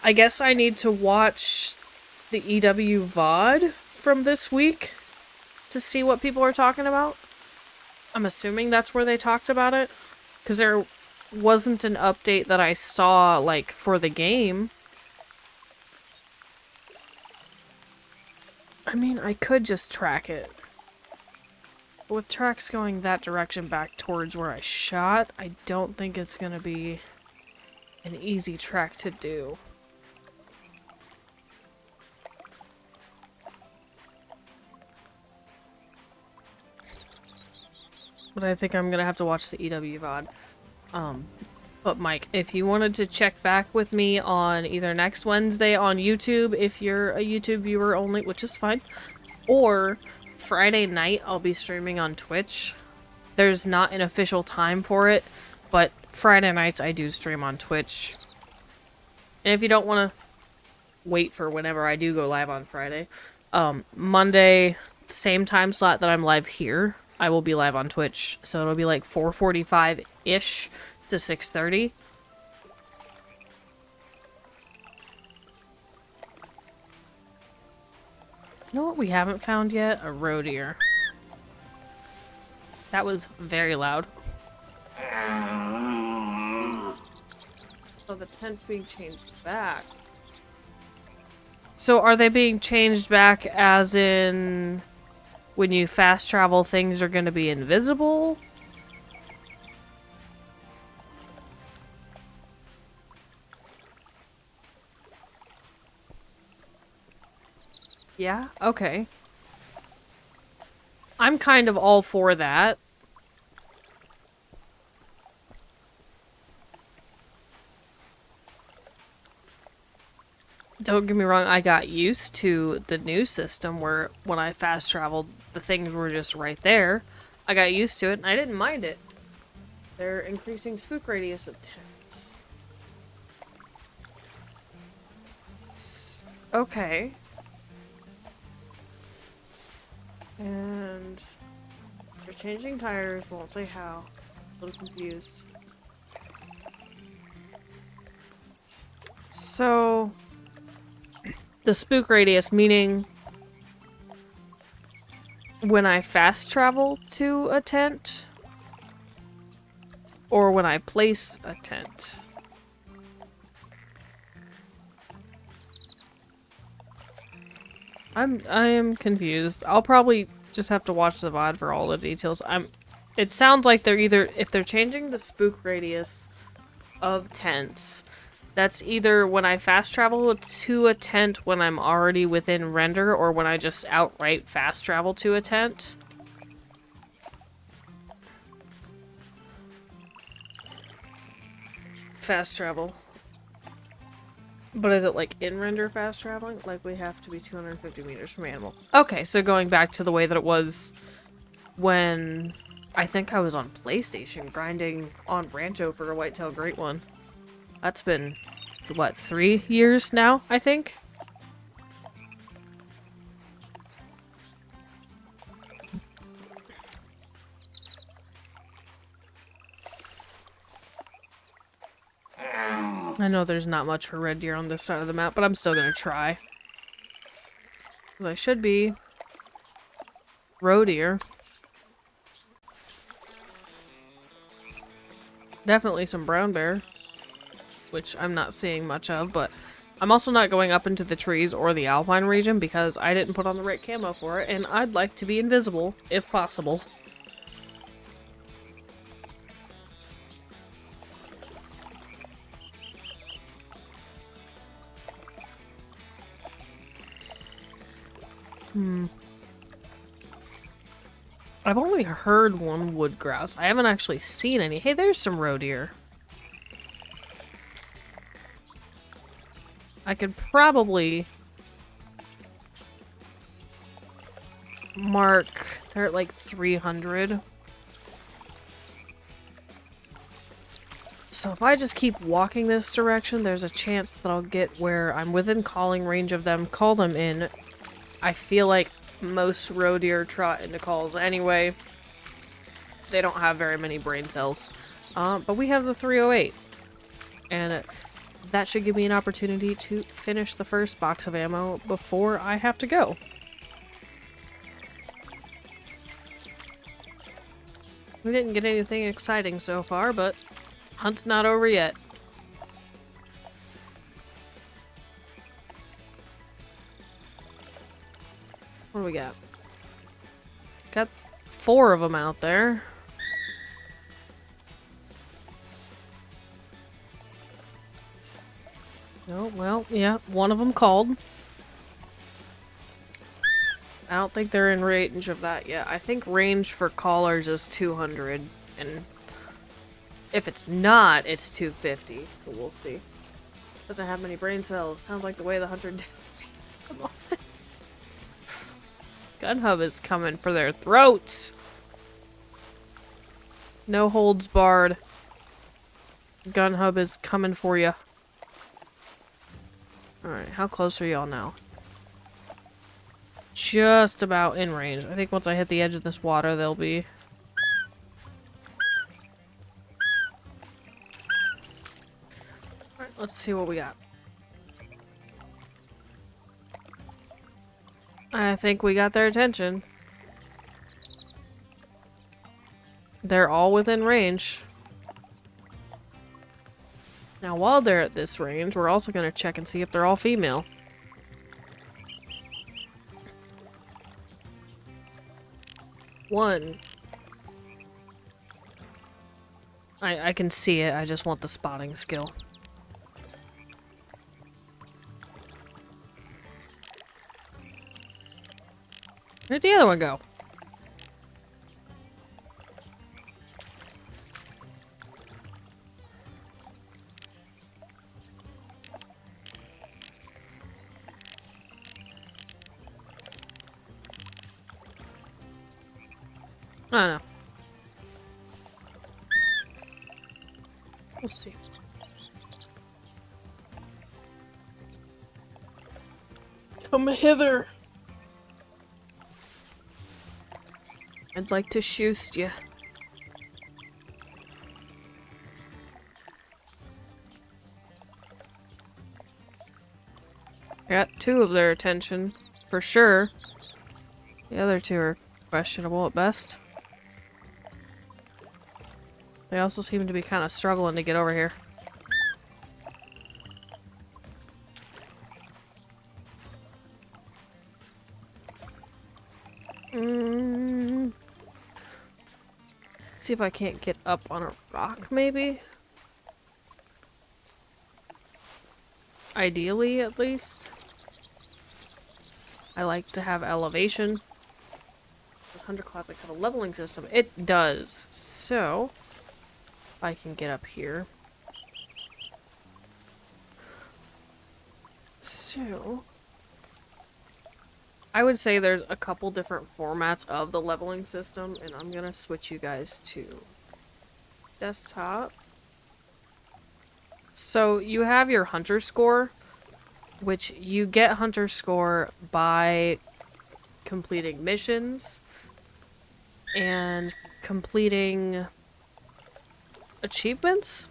I guess I need to watch the EW VOD from this week to see what people are talking about. I'm assuming that's where they talked about it. Because there wasn't an update that I saw, like, for the game. I mean, I could just track it. But with tracks going that direction back towards where I shot, I don't think it's gonna be an easy track to do. But I think I'm gonna have to watch the EW VOD. But Mike, if you wanted to check back with me on either next Wednesday on YouTube, if you're a YouTube viewer only, which is fine, or Friday night, I'll be streaming on Twitch. There's not an official time for it, but Friday nights I do stream on Twitch. And if you don't want to wait for whenever I do go live on Friday, Monday, same time slot that I'm live here, I will be live on Twitch. So it'll be like 4:45-ish to 6:30. You know what we haven't found yet? A roe deer. That was very loud. So the tent's being changed back. So are they being changed back as in when you fast travel things are going to be invisible? Yeah, okay. I'm kind of all for that. Don't get me wrong, I got used to the new system where when I fast traveled, the things were just right there. I got used to it and I didn't mind it. They're increasing spook radius of 10. Okay. And they're changing tires, won't say how. A little confused. So, the spook radius, meaning when I fast travel to a tent, or when I place a tent. I am confused. I'll probably just have to watch the VOD for all the details. It sounds like they're either, if they're changing the spook radius of tents, that's either when I fast travel to a tent when I'm already within render, or when I just outright fast travel to a tent. Fast travel. But is it like in render fast traveling? Like we have to be 250 meters from animal. Okay, so going back to the way that it was when I think I was on PlayStation grinding on Rancho for a whitetail great one. That's been, what, 3 years now, I think? I know there's not much for red deer on this side of the map, but I'm still gonna try. Because I should be roe deer. Definitely some brown bear, which I'm not seeing much of, but I'm also not going up into the trees or the alpine region because I didn't put on the right camo for it, and I'd like to be invisible, if possible. I've only heard one wood grouse. I haven't actually seen any. Hey, there's some roe deer. I could probably mark, they're at like 300. So if I just keep walking this direction, there's a chance that I'll get where I'm within calling range of them, call them in. I feel like most roe deer trot into calls anyway. They don't have very many brain cells. But we have the 308. And that should give me an opportunity to finish the first box of ammo before I have to go. We didn't get anything exciting so far, but hunt's not over yet. do we got? Got 4 of them out there. Oh, well, yeah, one of them called. I don't think they're in range of that yet. I think range for callers is 200, and if it's not, it's 250. But we'll see. Doesn't have many brain cells. Sounds like the way the hunter did. Come on. Gun Hub is coming for their throats. No holds barred. Gun Hub is coming for you. Alright, how close are y'all now? Just about in range. I think once I hit the edge of this water, they'll be... Alright, let's see what we got. I think we got their attention. They're all within range. Now, while they're at this range, we're also going to check and see if they're all female. One. I can see it, I just want the spotting skill. Where'd the other one go? I don't know. We'll see. Come hither. I'd like to shoost you. I got 2 of their attention, for sure. The other 2 are questionable at best. They also seem to be kind of struggling to get over here. See if I can't get up on a rock, maybe? Ideally, at least. I like to have elevation. Does Hunter Classic have a leveling system? It does. So, if I can get up here. So, I would say there's a couple different formats of the leveling system, and I'm gonna switch you guys to desktop. So you have your Hunter score, which you get Hunter score by completing missions and completing achievements.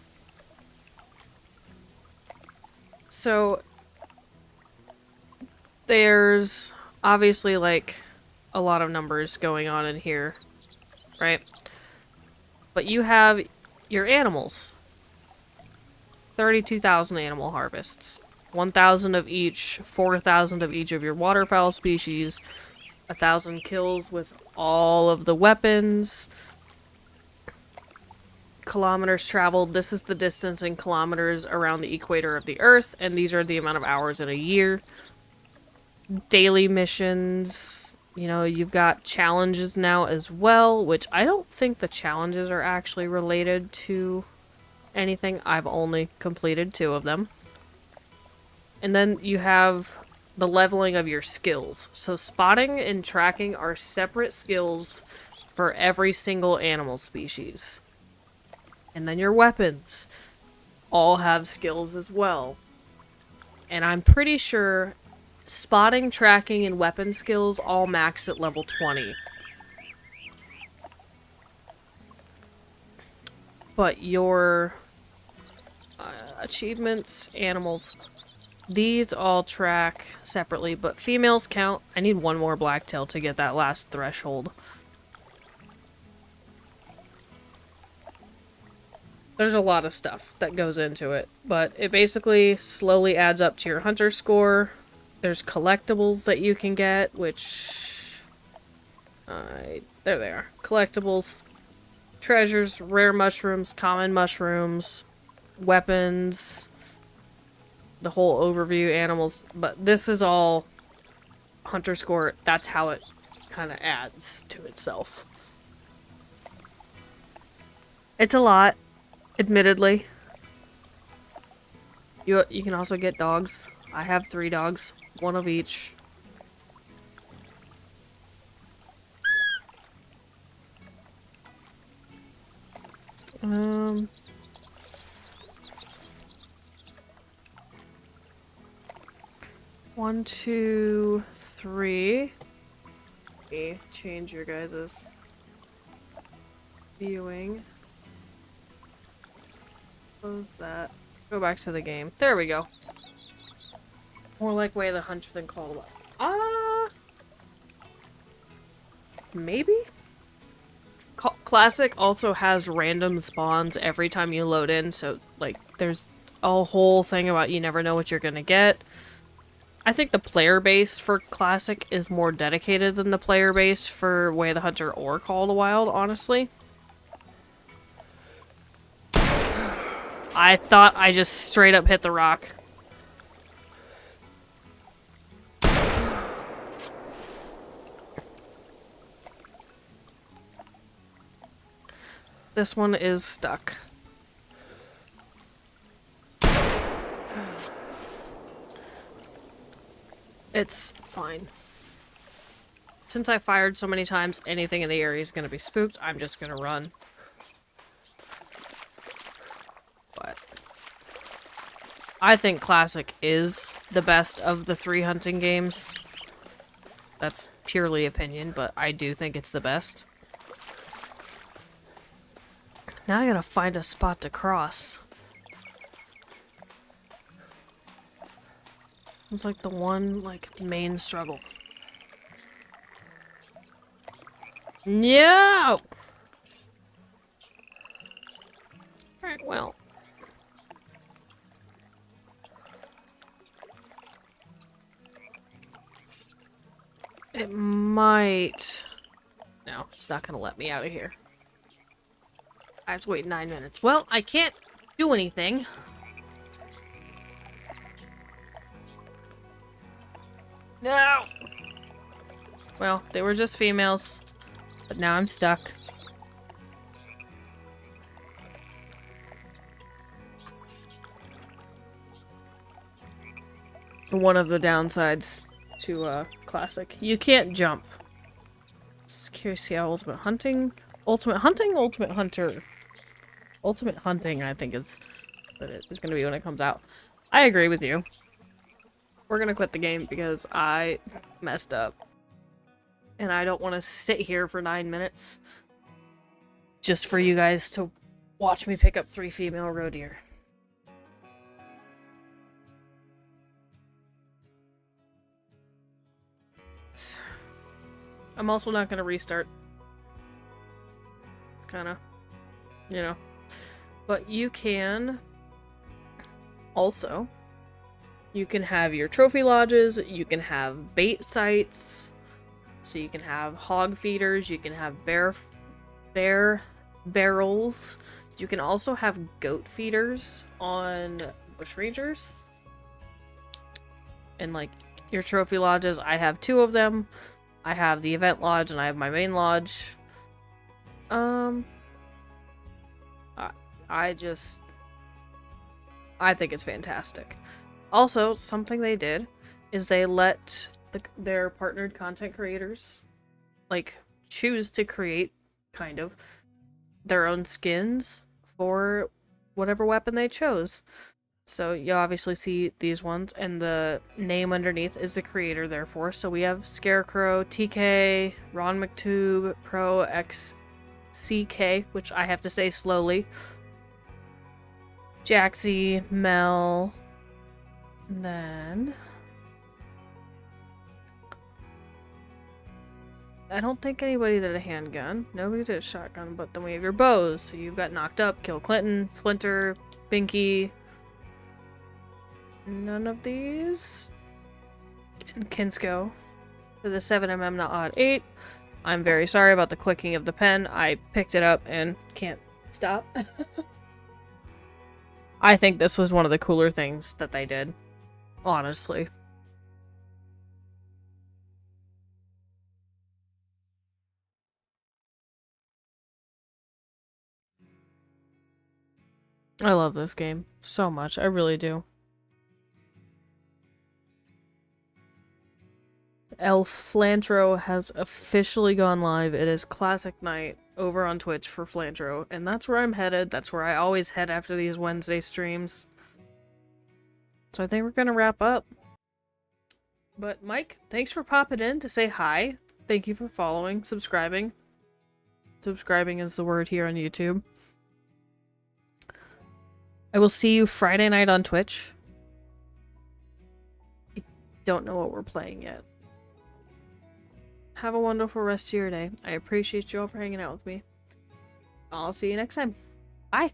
So there's obviously, like, a lot of numbers going on in here, right? But you have your animals. 32,000 animal harvests. 1,000 of each, 4,000 of each of your waterfowl species, 1,000 kills with all of the weapons. Kilometers traveled. This is the distance in kilometers around the equator of the Earth, and these are the amount of hours in a year. Daily missions, you know, you've got challenges now as well, which I don't think the challenges are actually related to anything. I've only completed 2 of them. And then you have the leveling of your skills. So spotting and tracking are separate skills for every single animal species. And then your weapons all have skills as well. And I'm pretty sure spotting, tracking, and weapon skills all max at level 20. But your achievements, animals, these all track separately, but females count. I need 1 more blacktail to get that last threshold. There's a lot of stuff that goes into it, but it basically slowly adds up to your hunter score. There's collectibles that you can get, which There they are. Collectibles, treasures, rare mushrooms, common mushrooms, weapons, the whole overview, animals. But this is all hunter score. That's how it kind of adds to itself. It's a lot, admittedly. You can also get dogs. I have 3 dogs, 1 of each. One, 2, 3. Okay, change your guys's viewing. Close that. Go back to the game. There we go. More like Way of the Hunter than Call of the Wild. Maybe? Classic also has random spawns every time you load in, so, like, there's a whole thing about you never know what you're gonna get. I think the player base for Classic is more dedicated than the player base for Way of the Hunter or Call of the Wild, honestly. I thought I just straight up hit the rock. This one is stuck. It's fine. Since I fired so many times, anything in the area is going to be spooked. I'm just going to run. But I think Classic is the best of the 3 hunting games. That's purely opinion, but I do think it's the best. Now I gotta find a spot to cross. It's like the one, like, main struggle. No! Alright, well. It might... No, it's not gonna let me out of here. I have to wait 9 minutes. Well, I can't do anything. No! Well, they were just females. But now I'm stuck. One of the downsides to Classic. You can't jump. Just curious to see how Ultimate Hunting... Ultimate Hunter... Ultimate Hunting, I think, is what it is going to be when it comes out. I agree with you. We're going to quit the game because I messed up. And I don't want to sit here for 9 minutes just for you guys to watch me pick up 3 female roe deer. I'm also not going to restart. Kind of, you know. But you can also, you can have your trophy lodges, you can have bait sites, so you can have hog feeders, you can have bear barrels, you can also have goat feeders on bushrangers. And like your trophy lodges, I have 2 of them. I have the event lodge and I have my main lodge. I think it's fantastic. Also, something they did is they let their partnered content creators, like, choose to create, kind of, their own skins for whatever weapon they chose. So you obviously see these ones, and the name underneath is the creator, therefore. So we have Scarecrow, TK, Ron McTube, Pro XCK, which I have to say slowly, Jaxie, Mel, and then I don't think anybody did a handgun. Nobody did a shotgun, but then we have your bows. So you've got Knocked Up, Kill Clinton, Flinter, Binky. None of these. And Kinsko. For the 7mm, not odd 8. I'm very sorry about the clicking of the pen. I picked it up and can't stop. I think this was one of the cooler things that they did. Honestly. I love this game so much. I really do. El Flantro has officially gone live. It is classic night over on Twitch for Flantro, and that's where I'm headed. That's where I always head after these Wednesday streams. So I think we're gonna wrap up. But Mike, thanks for popping in to say hi. Thank you for following, subscribing. Subscribing is the word here on YouTube. I will see you Friday night on Twitch. I don't know what we're playing yet. Have a wonderful rest of your day. I appreciate you all for hanging out with me. I'll see you next time. Bye!